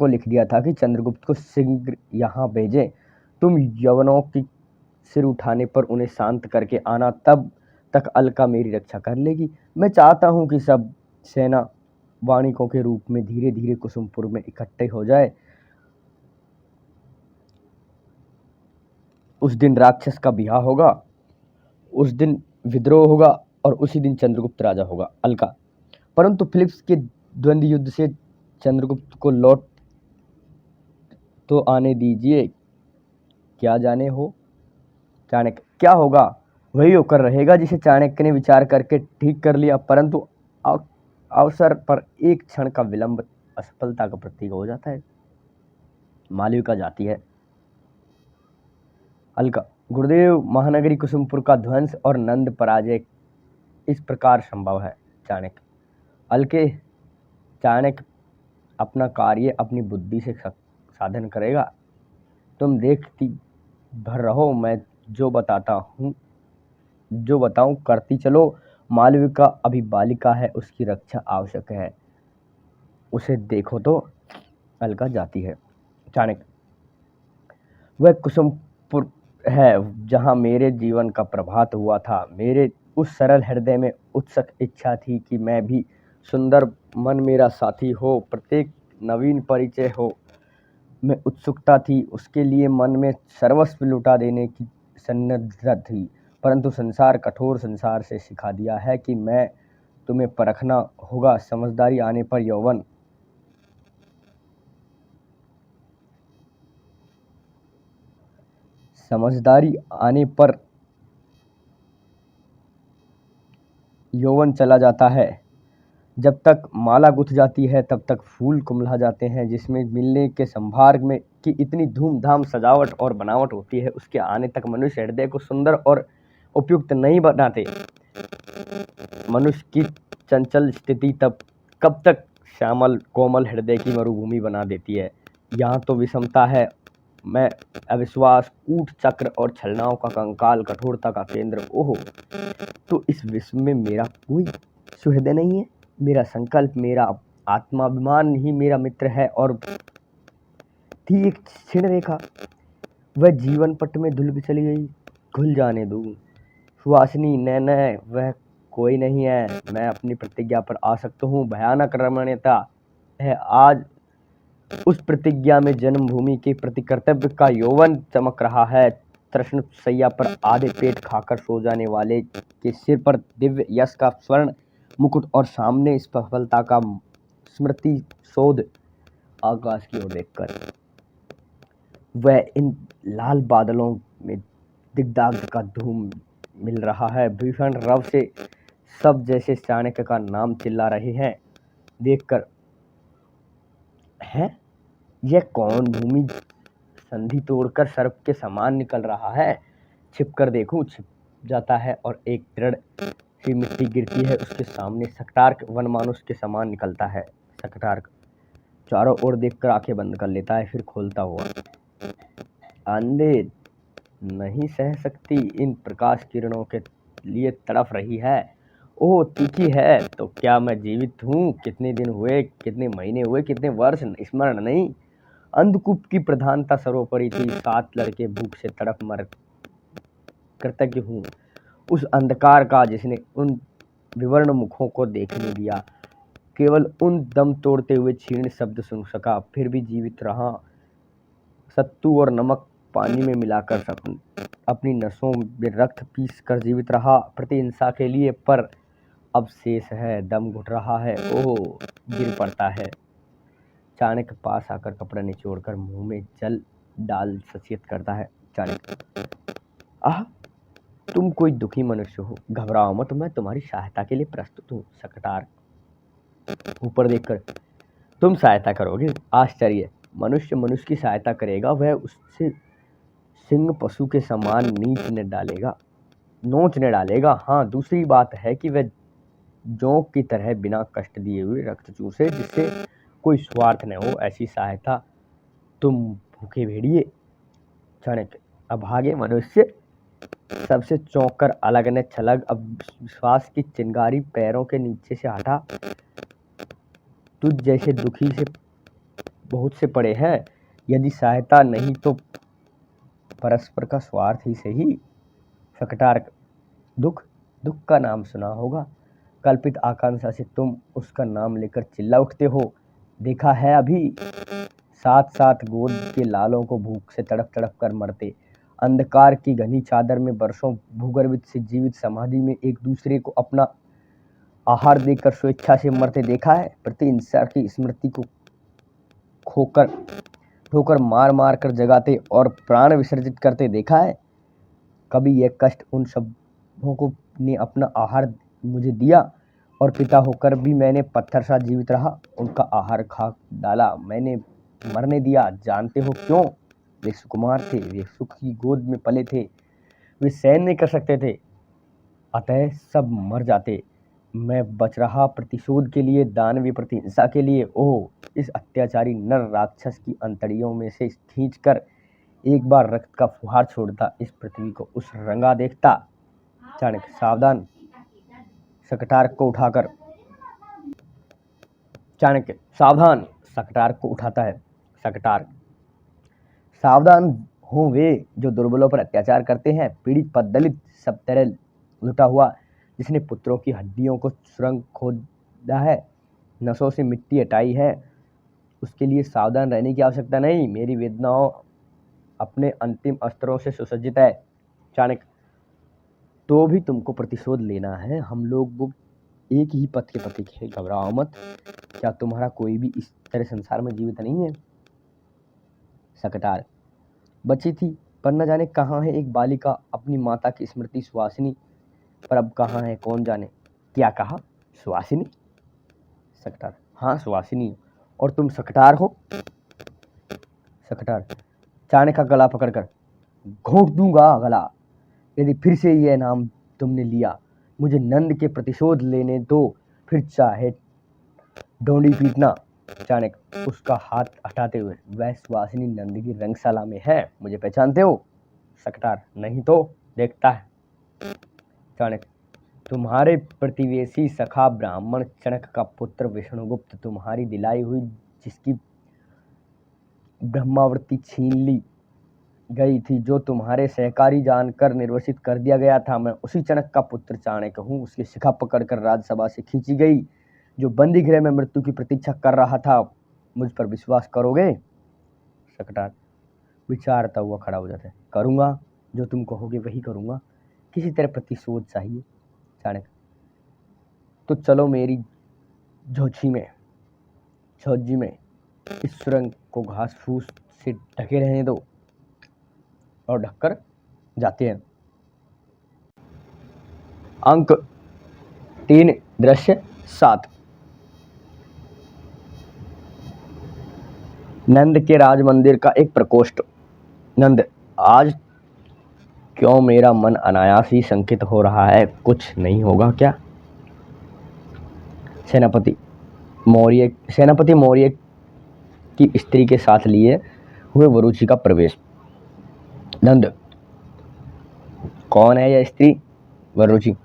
लिख दिया था कि चंद्रगुप्त को शीघ्र यहाँ भेजें। तुम यवनों की सिर उठाने पर उन्हें शांत करके आना, तब तक अलका मेरी रक्षा कर लेगी। मैं चाहता हूँ कि सब सेना वाणिकों के रूप में धीरे धीरे कुसुमपुर में इकट्ठे हो जाए। उस दिन राक्षस का बिहा होगा, उस दिन विद्रोह होगा और उसी दिन चंद्रगुप्त राजा होगा। अलका, परंतु फिलिप्स के द्वंद्व युद्ध से चंद्रगुप्त को लौट तो आने दीजिए, क्या जाने हो। चाणक्य, क्या होगा? वही होकर रहेगा जिसे चाणक्य ने विचार करके ठीक कर लिया, परंतु अवसर पर एक क्षण का विलंब असफलता का प्रतीक हो जाता है। मालविका जाती है। अलका, गुरुदेव, महानगरी कुसुमपुर का ध्वंस और नंद पराजय इस प्रकार संभव है। चाणक्य, अलके, चाणक्य अपना कार्य अपनी बुद्धि से साधन करेगा। तुम देखती भर रहो, मैं जो बताऊं करती चलो। मालविका अभी बालिका है, उसकी रक्षा आवश्यक है, उसे देखो तो। अलका जाती है। चाणक्य, वह कुसुमपुर है जहां मेरे जीवन का प्रभात हुआ था। मेरे उस सरल हृदय में उत्सुक इच्छा थी कि मैं भी सुंदर मन मेरा साथी हो, प्रत्येक नवीन परिचय हो में उत्सुकता थी। उसके लिए मन में सर्वस्व लुटा देने की सन्नद्धता थी, परंतु संसार कठोर संसार से सिखा दिया है कि मैं तुम्हें परखना होगा। समझदारी आने पर यौवन चला जाता है। जब तक माला गुथ जाती है तब तक फूल कुम्हला जाते हैं। जिसमें मिलने के संभार में की इतनी धूमधाम सजावट और बनावट होती है, उसके आने तक मनुष्य हृदय को सुंदर और उपयुक्त नहीं बनाते। मनुष्य की चंचल स्थिति कब तक श्यामल कोमल हृदय की मरुभूमि बना देती है। यहाँ तो विषमता है, मैं अविश्वास, कूट चक्र और छलनाओं का कंकाल, कठोरता का केंद्र। ओहो, तो इस विश्व में मेरा कोई सुहृदय नहीं है। मेरा संकल्प, मेरा आत्माभिमान ही मेरा मित्र है। और थी एक क्षीण रेखा, वह जीवन पट में धुल चली गई। घुल जाने दूं। सुहासिनी, नैन, वह कोई नहीं है। मैं अपनी प्रतिज्ञा पर आसक्त हूँ। भयानक रमणीयता है आज उस प्रतिज्ञा में। जन्मभूमि के प्रति कर्तव्य का यौवन चमक रहा है। तृष्ण सैया पर आधे पेट खाकर सो जाने वाले के सिर पर दिव्य यश का स्वर्ण मुकुट और सामने सफलता का स्मृति शोध। आकाश की ओर देखकर वह इन लाल बादलों में दिग्दाग का धूम मिल रहा है। भीषण रव से सब जैसे चाणक्य का नाम चिल्ला रहे हैं। देखकर है यह कौन? भूमि संधि तोड़कर सर्प के समान निकल रहा है। छिपकर देखूं, छिप जाता है और एक दृढ़ सी मिट्टी गिरती है उसके सामने। सकटार्क वनमानुष के समान निकलता है। सकटार्क चारों ओर देखकर आंखें बंद कर लेता है, फिर खोलता हुआ। अंधे नहीं सह सकती इन प्रकाश किरणों के लिए तड़फ रही है। ओह, तीखी है। तो क्या मैं जीवित हूँ? कितने दिन हुए, कितने महीने हुए, कितने वर्ष, स्मरण नहीं। अंधकूप की प्रधानता सर्वोपरि थी। 7 लड़के भूख से तड़प मर। कृतज्ञ हूँ उस अंधकार का जिसने उन विवर्ण मुखों को देखने दिया। केवल उन दम तोड़ते हुए क्षीण शब्द सुन सका, फिर भी जीवित रहा। सत्तू और नमक पानी में मिलाकर अपनी नसों में रक्त पीस कर जीवित रहा प्रतिहिंसा के लिए, पर अब शेष है, दम घुट रहा है। ओह, गिर पड़ता है। चाणक्य पास आकर कपड़ा निचोड़कर मुंह में जल डाल सचेत करता है। चाणक्य, आह, तुम कोई दुखी मनुष्य हो, घबराओ मत, मैं तुम्हारी सहायता के लिए प्रस्तुत हूँ। शकटार ऊपर देखकर, तुम सहायता करोगे? आश्चर्य! मनुष्य मनुष्य की सहायता करेगा, वह उससे सिंह पशु के समान नोच ने डालेगा। हाँ, दूसरी बात है कि वह जोंक की तरह बिना कष्ट दिए हुए रक्त चूसे, जिससे कोई स्वार्थ न हो। ऐसी सहायता तुम भूखे भेड़िए। चाणक्य, अभागे मनुष्य! सबसे चौंक कर अलग ने छलक अब विश्वास की चिंगारी पैरों के नीचे से हटा। तुझ जैसे दुखी से बहुत से पड़े हैं, यदि सहायता नहीं तो परस्पर का स्वार्थ ही सही। शकटार, दुख का नाम सुना होगा। कल्पित आकांक्षा से तुम उसका नाम लेकर चिल्ला उठते हो। देखा है अभी, साथ साथ गोद के लालों को भूख से तड़प तड़प कर मरते, अंधकार की घनी चादर में वर्षों भूगर्भित से जीवित समाधि में एक दूसरे को अपना आहार देकर स्वेच्छा से मरते देखा है। प्रतिहिंसा की स्मृति को ठोकर मार मार कर जगाते और प्राण विसर्जित करते देखा है। कभी यह कष्ट उन सबों को ने अपना आहार मुझे दिया, और पिता होकर भी मैंने पत्थर सा जीवित रहा, उनका आहार खा डाला, मैंने मरने दिया। जानते हो क्यों? वे सुकुमार थे, वे सुख की गोद में पले थे, वे सहन नहीं कर सकते थे, अतः सब मर जाते। मैं बच रहा प्रतिशोध के लिए, दानवीय प्रतिहिंसा के लिए। ओह, इस अत्याचारी नर राक्षस की अंतड़ियों में से खींचकर एक बार रक्त का फुहार छोड़ता, इस पृथ्वी को उस रंगा देखता। चाणक्य, सावधान! शकटार को उठाकर चाणक्य, सावधान! शकटार को उठाता है। शकटार, सावधान हो वे जो दुर्बलों पर अत्याचार करते हैं, पीड़ित पर दलित, सब तरह लुटा हुआ, जिसने पुत्रों की हड्डियों को सुरंग खोदा है, नसों से मिट्टी हटाई है, उसके लिए सावधान रहने की आवश्यकता नहीं। मेरी वेदनाओं अपने अंतिम अस्त्रों से सुसज्जित है। चाणक्य, तो भी तुमको प्रतिशोध लेना है। हम लोग एक ही पथ के पथिक हैं, घबराओ मत। क्या तुम्हारा कोई भी इस तरह संसार में जीवित नहीं है? शकटार, बची थी, पर न जाने कहाँ है एक बालिका, अपनी माता की स्मृति सुवासिनी, पर अब कहाँ है कौन जाने। क्या कहा? सुवासिनी? शकटार, हाँ, सुवासिनी। और तुम शकटार हो? शकटार, चाणक्य का गला पकड़कर, घोंट दूंगा गला यदि फिर से यह नाम तुमने लिया। मुझे नंद के प्रतिशोध लेने दो, फिर चाहे डोंडी पीटना। चाणक्य उसका हाथ हटाते हुए, वह सुवासिनी नंद की रंगशाला में है, मुझे पहचानते हो? शकटार, नहीं तो देखता है। चाणक्य, तुम्हारे प्रतिवेशी सखा ब्राह्मण चणक का पुत्र विष्णुगुप्त, तुम्हारी दिलाई हुई जिसकी ब्रह्मावृत्ति छीन ली गई थी, जो तुम्हारे सहकारी जानकर निर्वसित कर दिया गया था, मैं उसी चणक का पुत्र चाणक्य हूँ। उसकी शिखा पकड़कर राजसभा से खींची गई, जो बंदी गृह में मृत्यु की प्रतीक्षा कर रहा था। मुझ पर विश्वास करोगे? शकटार विचारता हुआ खड़ा हो जाता है। करूँगा, जो तुम कहोगे वही करूँगा। किसी तरह प्रतिशोध चाहिए। चाणक्य, तो चलो मेरी झोझी में इस सुरंग को घास फूस से ढके रहने दो, और ढककर जाते हैं। अंक 3, दृश्य 7। नंद के राज मंदिर का एक प्रकोष्ठ। नंद, आज क्यों मेरा मन अनायास ही संकित हो रहा है? कुछ नहीं होगा क्या? सेनापति मौर्य की स्त्री के साथ लिए हुए वरुचि का प्रवेश। नंद, कौन है यह स्त्री? वरुचि,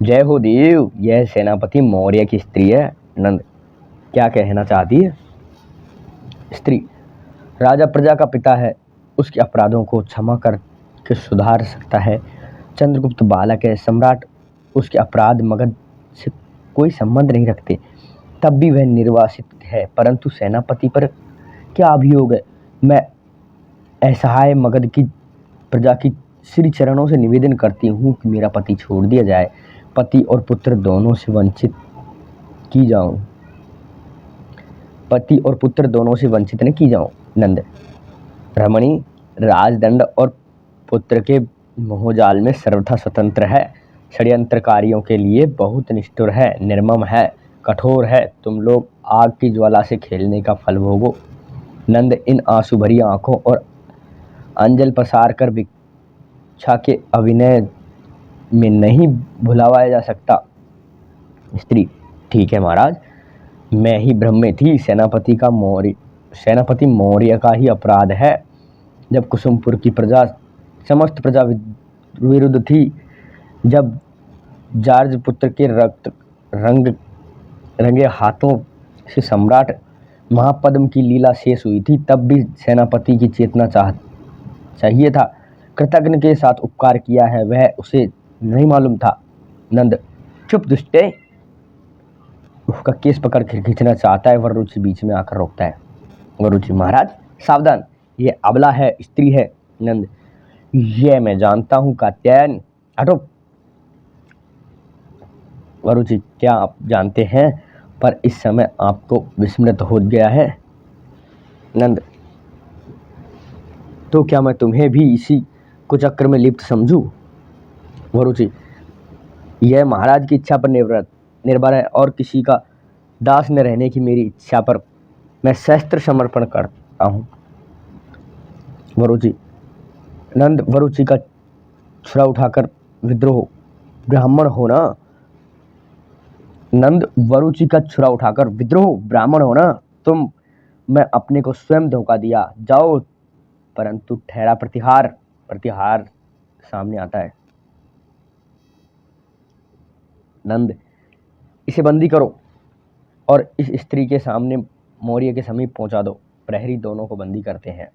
जय हो देव, यह सेनापति मौर्य की स्त्री है। नंद, क्या कहना चाहती है? स्त्री, राजा प्रजा का पिता है, उसके अपराधों को क्षमा करके सुधार सकता है। चंद्रगुप्त बालक है, सम्राट उसके अपराध मगध से कोई संबंध नहीं रखते, तब भी वह निर्वासित है। परंतु सेनापति पर क्या अभियोग है? मैं असहाय मगध की प्रजा की श्री चरणों से निवेदन करती हूँ कि मेरा पति छोड़ दिया जाए, पति और पुत्र दोनों से वंचित न की जाऊं। नंद, रमणी, राजदंड और पुत्र के मोहजाल में सर्वथा स्वतंत्र है, षड्यंत्रकारियों के लिए बहुत निष्ठुर है, निर्मम है, कठोर है। तुम लोग आग की ज्वाला से खेलने का फल भोगो। नंद इन आंसू भरी आंखों और अंजल पसार कर भिक्षा के अभिनय में नहीं भुलावाया जा सकता। स्त्री, ठीक है महाराज, मैं ही भ्रम में थी। सेनापति मौर्य का ही अपराध है। जब कुसुमपुर की प्रजा, समस्त प्रजा विरुद्ध थी, जब जार्ज पुत्र के रंगे हाथों से सम्राट महापद्म की लीला शेष हुई थी, तब भी सेनापति की चेतना चाहिए था। कृतज्ञ के साथ उपकार किया है, वह उसे नहीं मालूम था। नंद, चुप दुष्टे। उसका केस पकड़ कर खींचना चाहता है, वरुचि बीच में आकर रोकता है। वरुचि, महाराज सावधान, ये अबला है, स्त्री है। नंद, ये मैं जानता हूँ कात्यायन, हटो। वरुचि, क्या आप जानते हैं, पर इस समय आपको विस्मृत हो गया है। नंद, तो क्या मैं तुम्हें भी इसी कुचक्र में लिप्त समझूं? वरुचि, यह महाराज की इच्छा पर निर्भर है, और किसी का दास न रहने की मेरी इच्छा पर मैं शस्त्र समर्पण करता हूँ। वरुचि, नंद, वरुचि का छुरा उठाकर विद्रोह ब्राह्मण होना। नंद, वरुचि का छुरा उठाकर विद्रोह ब्राह्मण होना। तुम, मैं अपने को स्वयं धोखा दिया, जाओ। परंतु ठहरा प्रतिहार सामने आता है। नंद, इसे बंदी करो और इस स्त्री के सामने मौर्य के समीप पहुंचा दो। प्रहरी दोनों को बंदी करते हैं।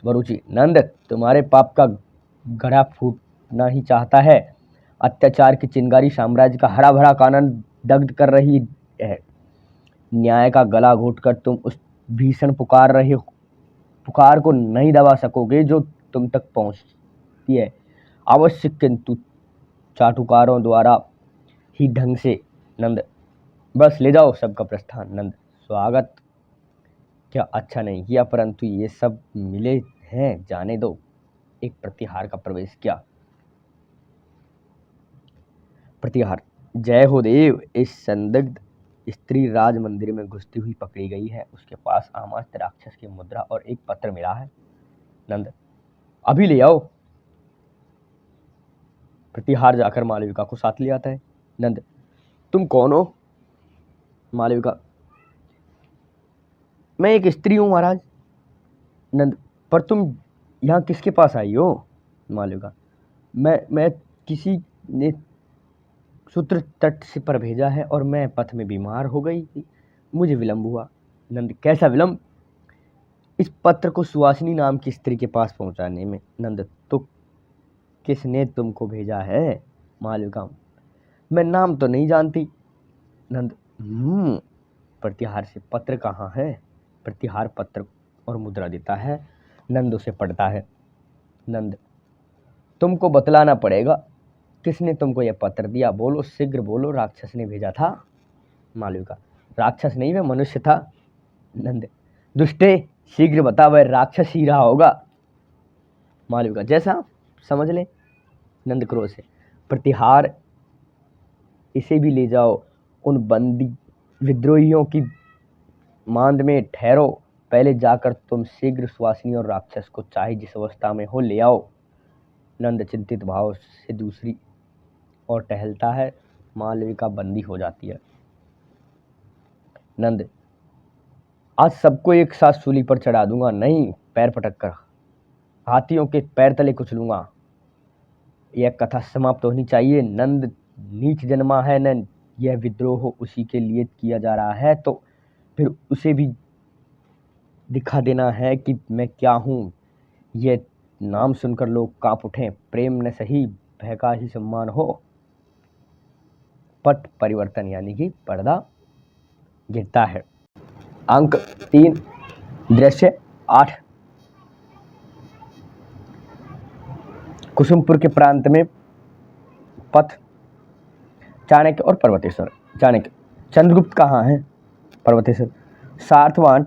वरुचि, नंद, तुम्हारे पाप का घड़ा फूटना ही चाहता है। अत्याचार की चिंगारी साम्राज्य का हरा भरा कानन दग्ध कर रही है। न्याय का गला घोटकर तुम उस भीषण पुकार को नहीं दबा सकोगे जो तुम तक पहुंचती है। अवश्य, किंतु चाटुकारों द्वारा ही ढंग से। नंद, बस ले जाओ सबका प्रस्थान। नंद, स्वागत क्या अच्छा नहीं किया, परंतु ये सब मिले हैं, जाने दो। एक प्रतिहार का प्रवेश किया। प्रतिहार, जय हो देव। इस संदिग्ध स्त्री राज मंदिर में घुसती हुई पकड़ी गई है। उसके पास आमात्य राक्षस की मुद्रा और एक पत्र मिला है। नंद, अभी ले आओ। प्रतिहार जाकर मालविका को साथ ले आता है। नंद, तुम कौन हो? मालविका, मैं एक स्त्री हूं महाराज। नंद, पर तुम यहाँ किसके पास आई हो? मालविका, मैं किसी ने सूत्र तट से पर भेजा है और मैं पथ में बीमार हो गई थी, मुझे विलंब हुआ। नंद, कैसा विलंब? इस पत्र को सुवासिनी नाम की स्त्री के पास पहुंचाने में। नंद, तो किसने तुमको भेजा है? मालविका, मैं नाम तो नहीं जानती। नंद, प्रतिहार से, पत्र कहाँ है? प्रतिहार पत्र और मुद्रा देता है। नंद उसे पढ़ता है। नंद, तुमको बतलाना पड़ेगा, किसने तुमको यह पत्र दिया? बोलो, शीघ्र बोलो। राक्षस ने भेजा था। मालविका, राक्षस नहीं, वह मनुष्य था। नंद, दुष्टे, शीघ्र बता, वह राक्षस ही रहा होगा। मालविका, जैसा समझ ले। नंद क्रोध से, प्रतिहार, इसे भी ले जाओ। उन बंदी विद्रोहियों की मांद में ठहरो। पहले जाकर तुम शीघ्र सुवासिनी और राक्षस को चाहे जिस अवस्था में हो ले आओ। नंद चिंतित भाव से दूसरी और टहलता है। मालविका बंदी हो जाती है। नंद, आज सबको एक साथ सूली पर चढ़ा दूंगा, नहीं पैर पटक कर हाथियों के पैर तले कुचलूंगा। यह कथा समाप्त होनी चाहिए। नंद नीच जन्मा है, न यह विद्रोह उसी के लिए किया जा रहा है, तो फिर उसे भी दिखा देना है कि मैं क्या हूँ। यह नाम सुनकर लोग कांप उठें, प्रेम न सही भय का ही सम्मान हो। पट परिवर्तन यानी कि पर्दा गिरता है। अंक 3, दृश्य 8। कुसुमपुर के प्रांत में पथ, चाणक्य और पर्वतेश्वर। चाणक्य, चंद्रगुप्त कहाँ है? पर्वतेश्वर, सार्थवान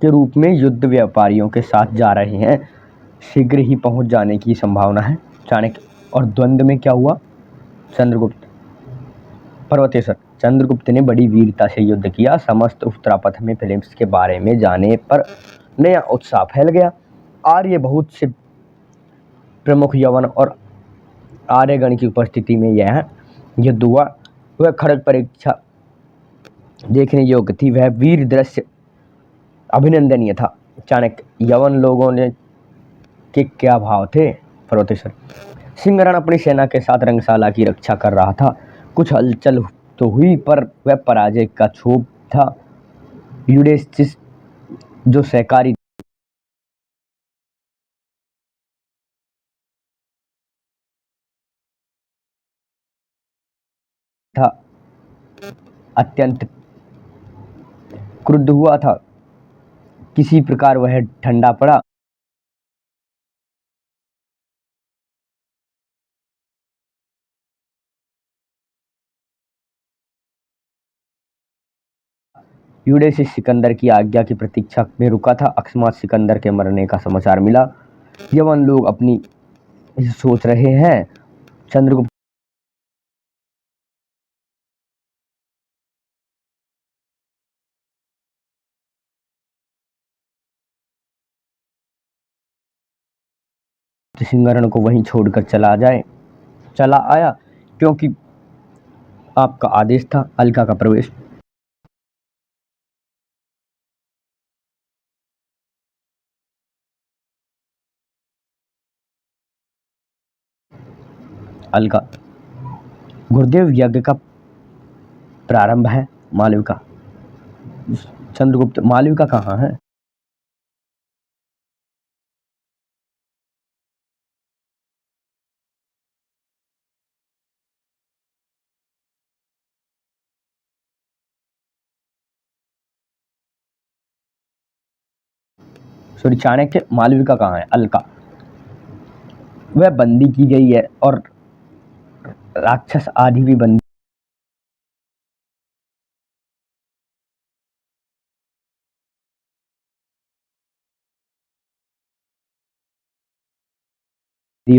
के रूप में युद्ध व्यापारियों के साथ जा रहे हैं, शीघ्र ही पहुंच जाने की संभावना है। चाणक्य और द्वंद्व में क्या हुआ? चंद्रगुप्त। पर्वतेश्वर। चंद्रगुप्त ने बड़ी वीरता से युद्ध किया। समस्त उत्तरापथ में फिलिप्स के बारे में जाने पर नया उत्साह फैल गया। आर्य बहुत से प्रमुख यवन और आर्यगण की उपस्थिति में यह युद्ध हुआ। वह खड़ग परीक्षा देखने योग्य थी। वह वीर दृश्य अभिनंदनीय था। चाणक्य। यवन लोगों ने के क्या भाव थे? पर्वतेश्वर। सिंहरण अपनी सेना के साथ रंगशाला की रक्षा कर रहा था। कुछ हलचल तो हुई पर वह पराजय का क्षोभ था। यूडेसिस जो सहकारी था अत्यंत क्रुद्ध हुआ था। किसी प्रकार वह ठंडा पड़ा। यूडेसिस सिकंदर की आज्ञा की प्रतीक्षा में रुका था। अकस्मात सिकंदर के मरने का समाचार मिला। यवन लोग अपनी सोच रहे हैं। चंद्रगुप्त सिंहरण को वहीं छोड़कर चला आया क्योंकि आपका आदेश था। अलका का प्रवेश। अलका। गुरुदेव यज्ञ का प्रारंभ है। मालविका। चंद्रगुप्त। मालविका कहाँ है? सॉरी, चाणक्य। मालविका कहाँ है? अलका। वह बंदी की गई है और राक्षस आदि भी बंदी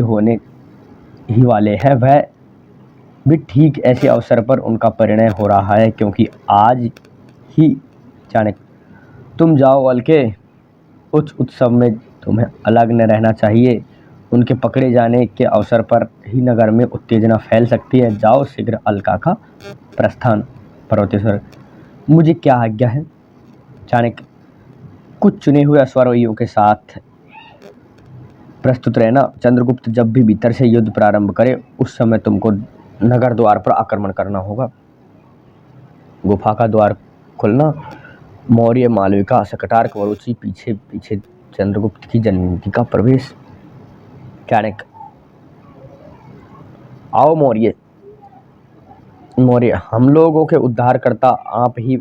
होने ही वाले हैं। वह भी ठीक ऐसे अवसर पर उनका परिणय हो रहा है क्योंकि आज ही। चाणक्य। तुम जाओ अलके। उस उत्सव में तुम्हें अलग न रहना चाहिए। उनके पकड़े जाने के अवसर पर ही नगर में उत्तेजना फैल सकती है। जाओ शीघ्र। अलका का प्रस्थान। पर्वतेश्वर। मुझे क्या आज्ञा है? चाणक्य। कुछ चुने हुए अश्वारोहियों के साथ प्रस्तुत रहना। चंद्रगुप्त जब भी भीतर से युद्ध प्रारंभ करे उस समय तुमको नगर द्वार पर आक्रमण करना होगा। गुफा का द्वार खुलना। मौर्य। मालविका। सकटार। वरुचि। पीछे पीछे चंद्रगुप्त की जननी का प्रवेश। चाणक्य। आओ मौर्य। मौर्य। हम लोगों के उद्धारकर्ता आप ही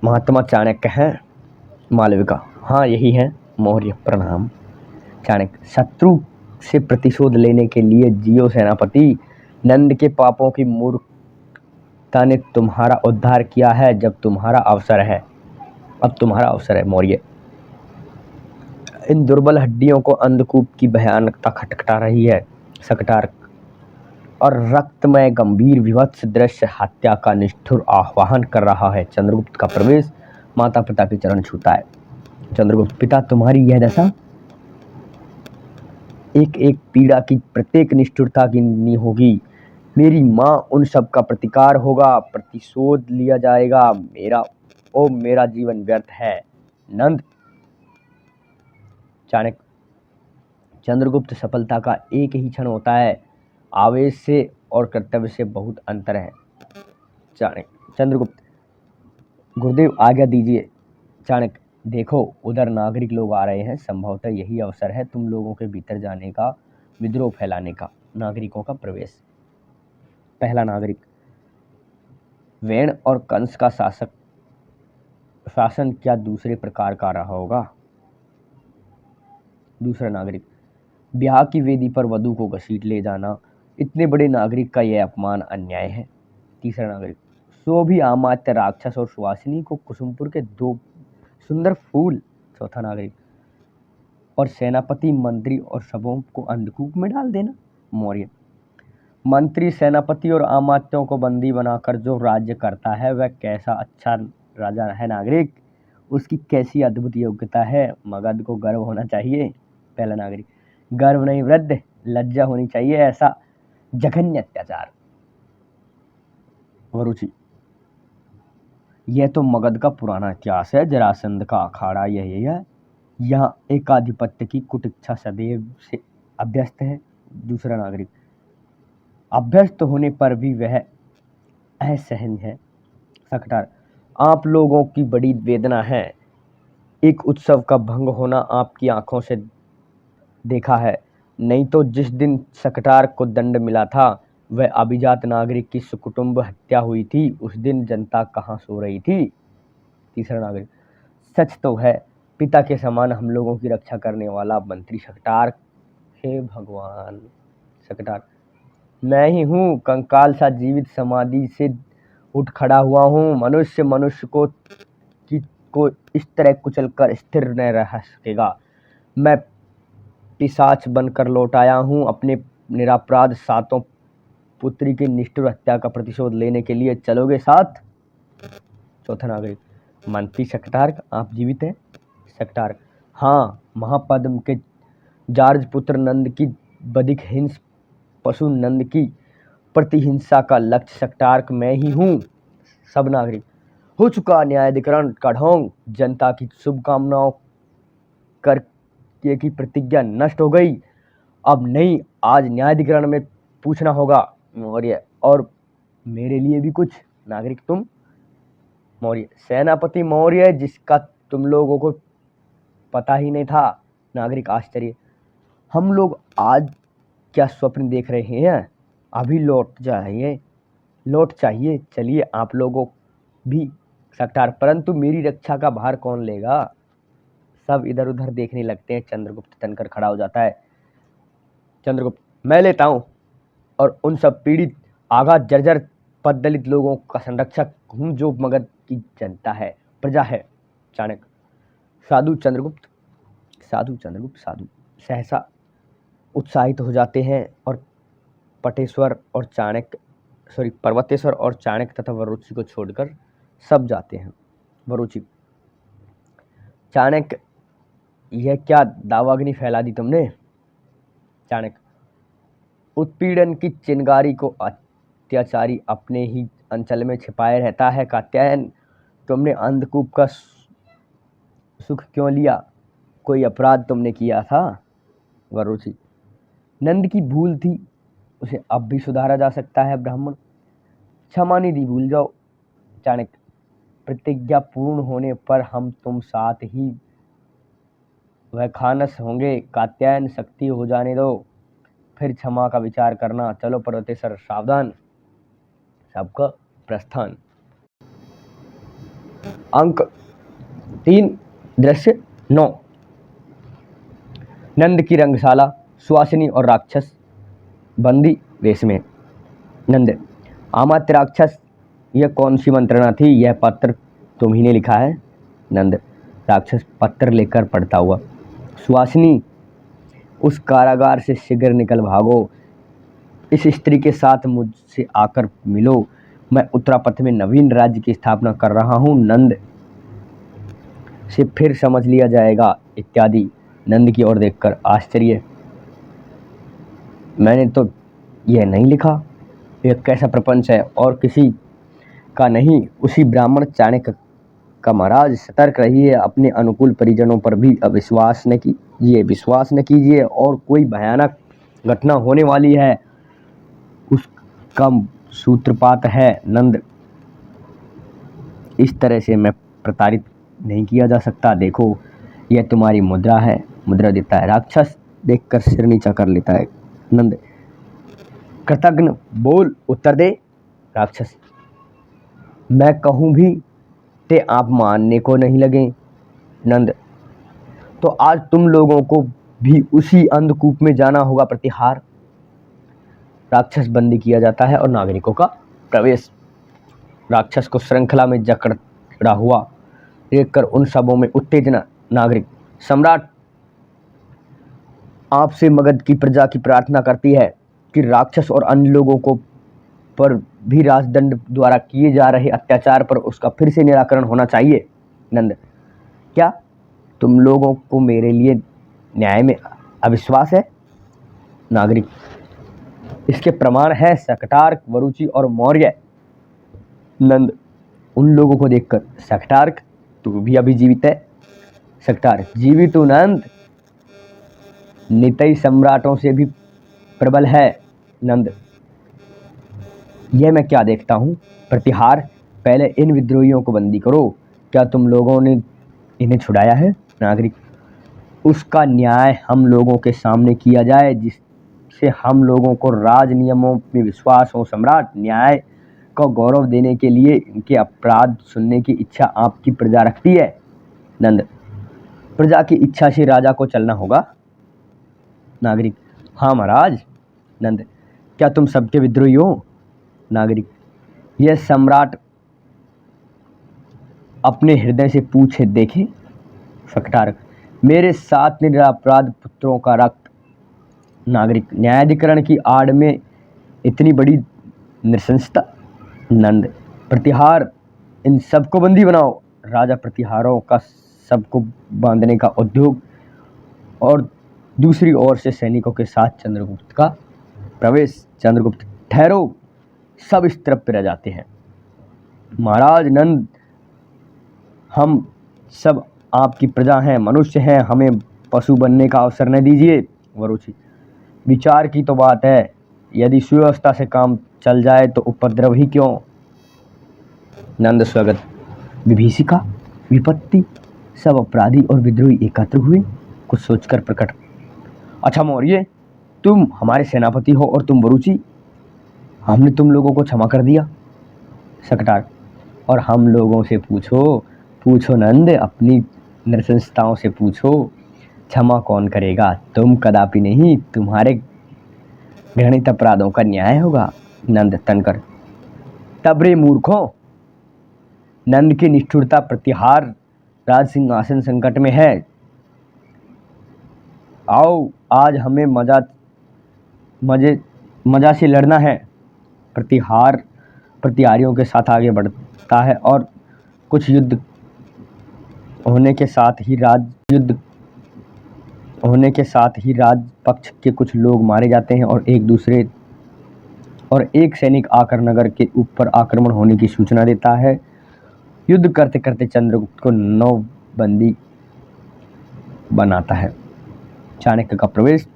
महात्मा चाणक्य हैं। मालविका। हाँ, यही है। मौर्य। प्रणाम। चाणक्य। शत्रु से प्रतिशोध लेने के लिए जियो सेनापति। नंद के पापों की मूर्खता ने तुम्हारा उद्धार किया है। जब तुम्हारा अवसर है। अब तुम्हारा अवसर है मौर्य। इन दुर्बल हड्डियों को अंधकूप की भयानकता खटखटा रही है। सकटार। और रक्तमय गंभीर विभत्स दृश्य हत्या का निष्ठुर आह्वान कर रहा है। चंद्रगुप्त का प्रवेश। माता पिता के चरण छूता है। चंद्रगुप्त। पिता, तुम्हारी यह दशा। एक एक पीड़ा की प्रत्येक निष्ठुरता गिननी होगी। मेरी माँ, उन सब का प्रतिकार होगा। प्रतिशोध लिया जाएगा। मेरा जीवन व्यर्थ है। नंद। चाणक्य। चंद्रगुप्त, सफलता का एक ही क्षण होता है। आवेश से और कर्तव्य से बहुत अंतर है। चाणक्य। चंद्रगुप्त। गुरुदेव आज्ञा दीजिए। चाणक्य। देखो, उधर नागरिक लोग आ रहे हैं। संभवतः यही अवसर है तुम लोगों के भीतर जाने का, विद्रोह फैलाने का। नागरिकों का प्रवेश। पहला नागरिक। वेण और कंस का शासन क्या दूसरे प्रकार का रहा होगा? दूसरा नागरिक। ब्याह की वेदी पर वधू को घसीट ले जाना। इतने बड़े नागरिक का यह अपमान अन्याय है। तीसरा नागरिक। सो भी अमात्य राक्षस और सुवासिनी को कुसुमपुर के दो सुंदर फूल। चौथा नागरिक। और सेनापति, मंत्री और सबों को अंधकूप में डाल देना। मौर्य। मंत्री, सेनापति और अमात्यों को बंदी बनाकर जो राज्य करता है वह कैसा अच्छा राजा है नागरिक, उसकी कैसी अद्भुत योग्यता है। मगध को गर्व होना चाहिए। पहला नागरिक। गर्व नहीं वृद्ध, लज्जा होनी चाहिए ऐसा जघन्य अत्याचार। वरुचि। यह तो मगध का पुराना इतिहास है, जरासंध का अखाड़ा यही है। यहाँ एकाधिपत्य की कुटिच्छा सदैव से अभ्यस्त है। दूसरा नागरिक। अभ्यस्त होने पर भी वह असहनीय है। सकटार। आप लोगों की बड़ी वेदना है। एक उत्सव का भंग होना आपकी आंखों से देखा है। नहीं तो जिस दिन सकटार को दंड मिला था वह अभिजात नागरिक की सुकुटुंब हत्या हुई थी, उस दिन जनता कहाँ सो रही थी। तीसरा नागरिक। सच तो है, पिता के समान हम लोगों की रक्षा करने वाला मंत्री सकटार। हे भगवान। सकटार। मैं ही हूँ, कंकाल सा जीवित समाधि से उठ खड़ा हुआ हूँ। मनुष्य को इस तरह कुचल कर स्थिर न रह सकेगा। मैं पिशाच बनकर लौट आया हूँ अपने निरापराध सातों पुत्री की निष्ठुर हत्या का प्रतिशोध लेने के लिए। चलोगे साथ। चौथा नागरिक। मंत्री सकटार्क, आप जीवित हैं। सकटार्क। हाँ, महापद्म के जार्ज पुत्र नंद की बधिक हिंस पशु नंद की प्रतिहिंसा का लक्ष्य सकटार्क मैं ही हूँ। सब नागरिक। हो चुका न्यायाधिकरण का ढोंग, जनता की शुभकामनाओं करके की प्रतिज्ञा नष्ट हो गई। अब नहीं, आज न्यायाधिकरण में पूछना होगा। मौर्य। और मेरे लिए भी कुछ। नागरिक। तुम। मौर्य। सेनापति मौर्य, जिसका तुम लोगों को पता ही नहीं था। नागरिक। आश्चर्य। हम लोग आज क्या स्वप्न देख रहे हैं। अभी लौट चाहिए। चलिए आप लोगों भी। सकटार। परंतु मेरी रक्षा का भार कौन लेगा। सब इधर उधर देखने लगते हैं। चंद्रगुप्त तनकर खड़ा हो जाता है। चंद्रगुप्त। मैं लेता हूँ, और उन सब पीड़ित आघात जर्जर पददलित लोगों का संरक्षक हूँ जो मगध की जनता है, प्रजा है। चाणक्य। साधु चंद्रगुप्त साधु। सहसा उत्साहित हो जाते हैं और पर्वतेश्वर और चाणक्य तथा वरुचि को छोड़कर सब जाते हैं। वरुचि। चाणक्य, यह क्या दावाग्नि फैला दी तुमने। चाणक्य। उत्पीड़न की चिंगारी को अत्याचारी अपने ही अंचल में छिपाए रहता है। कात्यायन, तुमने अंधकूप का सुख क्यों लिया, कोई अपराध तुमने किया था। वरुचि। नंद की भूल थी, उसे अब भी सुधारा जा सकता है। ब्राह्मण। क्षमा निधि भूल जाओ। चाणक्य। प्रतिज्ञा पूर्ण होने पर हम तुम साथ ही वह खानस होंगे। कात्यायन, शक्ति हो जाने दो, फिर क्षमा का विचार करना। चलो पर्वतेश्वर, सावधान। सबका प्रस्थान। अंक 3, दृश्य 9। नंद की रंगशाला। सुवासिनी और राक्षस बंदी वेश में। नंद। अमात्य राक्षस, यह कौन सी मंत्रणा थी, यह पत्र तुम ही ने लिखा है। नंद। राक्षस पत्र लेकर पढ़ता हुआ। सुवासिनी, उस कारागार से शीघ्र निकल भागो। इस स्त्री के साथ मुझसे आकर मिलो। मैं उत्तरापथ में नवीन राज्य की स्थापना कर रहा हूँ। नंद से फिर समझ लिया जाएगा इत्यादि। नंद की ओर देखकर आश्चर्य। मैंने तो यह नहीं लिखा। यह कैसा प्रपंच है, और किसी का नहीं। उसी ब्राह्मण चाणक्य का। महाराज सतर्क रहिए, अपने अनुकूल परिजनों पर भी विश्वास न कीजिए, और कोई भयानक घटना होने वाली है, उसका सूत्रपात है। नंद। इस तरह से मैं प्रताड़ित नहीं किया जा सकता। देखो, यह तुम्हारी मुद्रा है। मुद्रा देता है। राक्षस देखकर सिर नीचा कर लेता है। नंद। कृतघ्न, बोल, उत्तर दे। राक्षस। मैं कहूँ भी ते आप मानने को नहीं लगे। नंद। तो आज तुम लोगों को भी उसी अंधकूप में जाना होगा। प्रतिहार। राक्षस बंदी किया जाता है और नागरिकों का प्रवेश। राक्षस को श्रृंखला में जकड़ा हुआ देखकर उन सबों में उत्तेजना। नागरिक। सम्राट, आपसे मगध की प्रजा की प्रार्थना करती है कि राक्षस और अन्य लोगों को पर भी राजदंड द्वारा किए जा रहे अत्याचार पर उसका फिर से निराकरण होना चाहिए। नंद, क्या तुम लोगों को मेरे लिए न्याय में अविश्वास है? नागरिक, इसके प्रमाण है शकटार्क, वरुचि और मौर्य। नंद, उन लोगों को देखकर। शकटार्क, तू भी अभी जीवित है? शकटार्क, जीवित हूं नंद, नितई सम्राटों से भी प्रबल है। नंद, यह मैं क्या देखता हूँ? प्रतिहार, पहले इन विद्रोहियों को बंदी करो। क्या तुम लोगों ने इन्हें छुड़ाया है? नागरिक, उसका न्याय हम लोगों के सामने किया जाए जिससे हम लोगों को राज नियमों में विश्वास हो। सम्राट, न्याय को गौरव देने के लिए इनके अपराध सुनने की इच्छा आपकी प्रजा रखती है। नंद, प्रजा की इच्छा से राजा को चलना होगा। नागरिक, हाँ महाराज। नंद, क्या तुम सबके विद्रोही हो? नागरिक, यह सम्राट अपने हृदय से पूछे देखे। शकटार्क, मेरे 7 निरपराध पुत्रों का रक्त। नागरिक, न्यायाधिकरण की आड़ में इतनी बड़ी नृशंसता। नंद, प्रतिहार, इन सबको बंदी बनाओ। राजा प्रतिहारों का सबको बांधने का उद्योग और दूसरी ओर से सैनिकों के साथ चंद्रगुप्त का प्रवेश। चंद्रगुप्त, ठहरो, सब इस तरफ रह जाते हैं। महाराज नंद, हम सब आपकी प्रजा हैं, मनुष्य हैं, हमें पशु बनने का अवसर न दीजिए। वरुचि, विचार की तो बात है, यदि सुव्यवस्था से काम चल जाए तो उपद्रव ही क्यों। नंद, स्वागत। विभीषिका, विपत्ति, सब अपराधी और विद्रोही एकत्र हुए, कुछ सोचकर प्रकट। अच्छा मौर्य, तुम हमारे सेनापति हो और तुम वरुचि, हमने तुम लोगों को क्षमा कर दिया। शकटार्क, और हम लोगों से पूछो नंद, अपनी नृशंसताओं से पूछो, क्षमा कौन करेगा? तुम कदापि नहीं, तुम्हारे घृणित अपराधों का न्याय होगा। नंद, तनकर, तब रे मूर्खों, नंद की निष्ठुरता, प्रतिहार, राज सिंहासन संकट में है। आओ, आज हमें मजा से लड़ना है। प्रतिहार प्रतिहारियों के साथ आगे बढ़ता है और कुछ युद्ध होने के साथ ही राज पक्ष के कुछ लोग मारे जाते हैं और एक सैनिक आकर नगर के ऊपर आक्रमण होने की सूचना देता है। युद्ध करते करते चंद्रगुप्त को 9 बंदी बनाता है। चाणक्य का प्रवेश।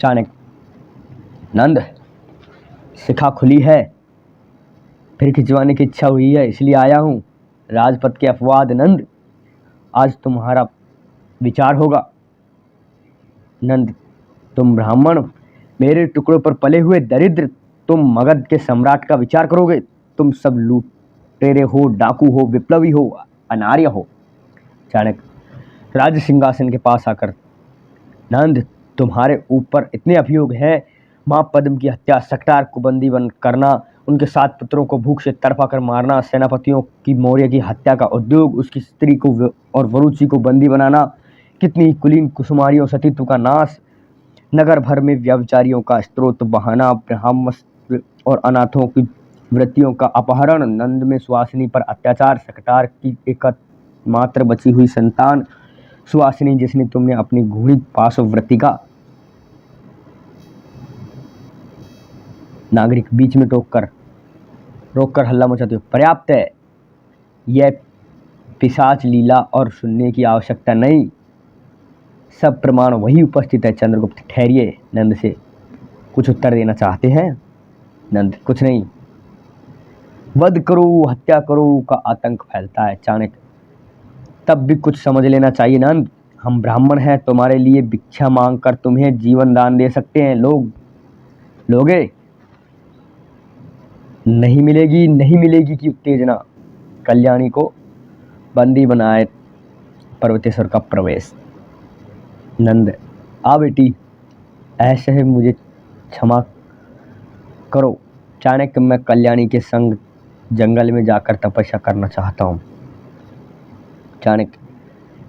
चाणक्य, नंद, शिखा खुली है, फिर खिंचवाने की इच्छा हुई है, इसलिए आया हूँ। राजपथ के अपवाद। नंद, आज तुम्हारा विचार होगा। नंद, तुम ब्राह्मण, मेरे टुकड़ों पर पले हुए दरिद्र, तुम मगध के सम्राट का विचार करोगे? तुम सब लुटेरे हो, डाकू हो, विप्लवी हो, अनार्य हो। चाणक्य, राज सिंहासन के पास आकर, नंद, तुम्हारे ऊपर इतने अभियोग हैं, माँ पद्म की हत्या, शकटार्क को बंदी बन करना, उनके 7 पुत्रों को भूख से तड़पा कर मारना, सेनापतियों की मौर्य की हत्या का उद्योग, उसकी स्त्री को और वरुचि को बंदी बनाना, कितनी कुलीन कुसुमारियों सतीत्व का नाश, नगर भर में व्यभिचारियों का स्त्रोत बहाना, ब्रह्मस्त्र और अनाथों की वृत्तियों का अपहरण, नंद में सुहासिनी पर अत्याचार, शकटार्क की एकमात्र बची हुई संतान सुहासिनी जिसने तुमने अपनी घृणित पाशववृत्ति का। नागरिक बीच में रोककर हल्ला मचाते हुए, पर्याप्त है, यह पिशाच लीला और सुनने की आवश्यकता नहीं, सब प्रमाण वही उपस्थित है। चंद्रगुप्त, ठहरिए, नंद से कुछ उत्तर देना चाहते हैं? नंद, कुछ नहीं, वध करो, हत्या करो का आतंक फैलता है। चाणक्य, तब भी कुछ समझ लेना चाहिए नंद, हम ब्राह्मण हैं, तुम्हारे लिए भिक्षा मांगकर तुम्हें जीवन दान दे सकते हैं, लोगे? नहीं मिलेगी की उत्तेजना। कल्याणी को बंदी बनाए। पर्वतेश्वर का प्रवेश। नंद, आ बेटी, ऐसे ही मुझे क्षमा करो। चाणक्य, मैं कल्याणी के संग जंगल में जाकर तपस्या करना चाहता हूँ। चाणक्य,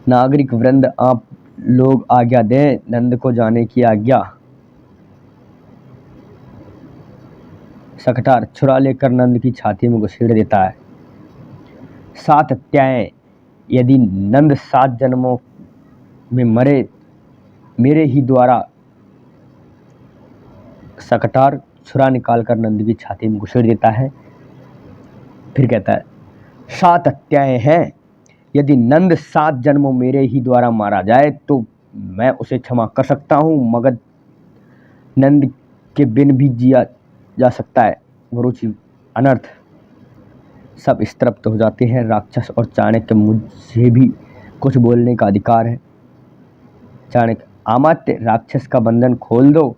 नागरिक वृंद, आप लोग आज्ञा दें, नंद को जाने की आज्ञा। सकटार छुरा लेकर नंद की छाती में घुसेड़ देता है। 7 अध्याय। यदि नंद 7 जन्मों में मरे मेरे ही द्वारा। सकटार छुरा निकालकर नंद की छाती में घुसेड़ देता है। फिर कहता है 7 अध्याय हैं। यदि नंद 7 जन्मों मेरे ही द्वारा मारा जाए तो मैं उसे क्षमा कर सकता हूँ, मगध नंद के बिन भी जिया जा सकता है। वरुचि अनर्थ सब स्तब्ध हो जाते हैं। राक्षस और चाणक्य, मुझे भी कुछ बोलने का अधिकार है। चाणक्य, अमात्य, राक्षस का बंधन खोल दो।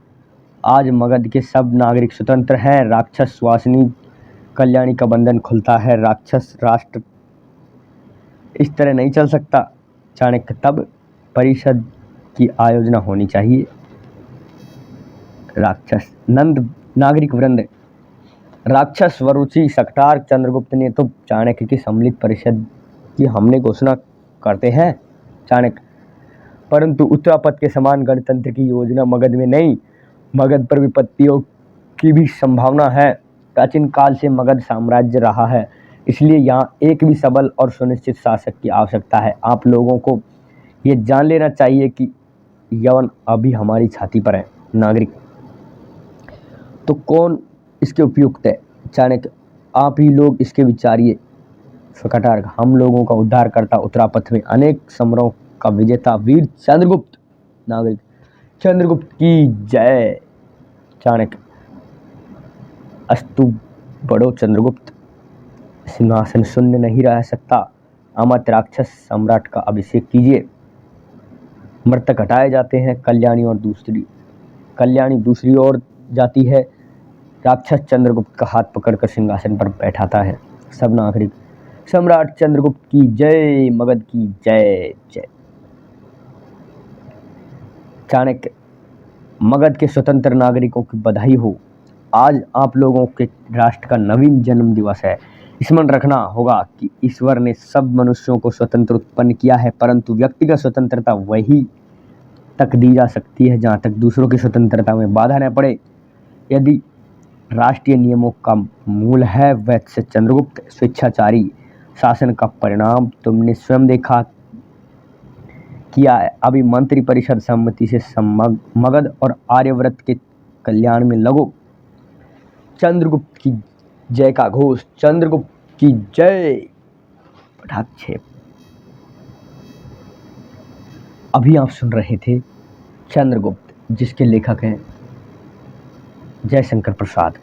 आज मगध के सब नागरिक स्वतंत्र हैं। राक्षस सुवासिनी कल्याणी का बंधन खुलता है। राक्षस राष्ट्र इस तरह नहीं चल सकता। चाणक्य, तब परिषद की आयोजना होनी चाहिए। राक्षस, नंद, नागरिक वृंद, राक्षस, वरुचि, सकटार, चंद्रगुप्त ने तो चाणक्य की सम्मिलित परिषद की हमने घोषणा करते हैं। चाणक्य, परंतु उत्तरापथ के समान गणतंत्र की योजना मगध में नहीं। मगध पर विपत्तियों की भी संभावना है। प्राचीन काल से मगध साम्राज्य रहा है, इसलिए यहाँ एक भी सबल और सुनिश्चित शासक की आवश्यकता है। आप लोगों को ये जान लेना चाहिए कि यवन अभी हमारी छाती पर है। नागरिक, तो कौन इसके उपयुक्त है? चाणक्य, आप ही लोग इसके विचारिए। सकटार, हम लोगों का उद्धार करता, उत्तरापथ में अनेक समरों का विजेता वीर चंद्रगुप्त। नागरिक, चंद्रगुप्त की जय। चाणक्य, अस्तु बड़ो चंद्रगुप्त, सिंहासन शून्य नहीं रह सकता। अमत राक्षस सम्राट का अभिषेक कीजिए। मृतक हटाए जाते हैं। कल्याणी दूसरी ओर जाती है। राक्षस चंद्रगुप्त का हाथ पकड़कर सिंहासन पर बैठाता है। सब नागरिक, सम्राट चंद्रगुप्त की जय, मगध की जय जय। चाणक्य, मगध के स्वतंत्र नागरिकों की बधाई हो। आज आप लोगों के राष्ट्र का नवीन जन्म दिवस है। स्मरण रखना होगा कि ईश्वर ने सब मनुष्यों को स्वतंत्र उत्पन्न किया है, परंतु व्यक्तिगत स्वतंत्रता वही तक दी जा सकती है जहाँ तक दूसरों की स्वतंत्रता में बाधा न पड़े। यदि राष्ट्रीय नियमों का मूल है वैसे चंद्रगुप्त स्वेच्छाचारी शासन का परिणाम तुमने स्वयं देखा किया है। अभी मंत्री परिषद सम्मति से मगध और आर्यव्रत के कल्याण में लगो। चंद्रगुप्त की जय का घोष। चंद्रगुप्त की जय। पटाक्षेप। अभी आप सुन रहे थे चंद्रगुप्त, जिसके लेखक हैं जयशंकर प्रसाद।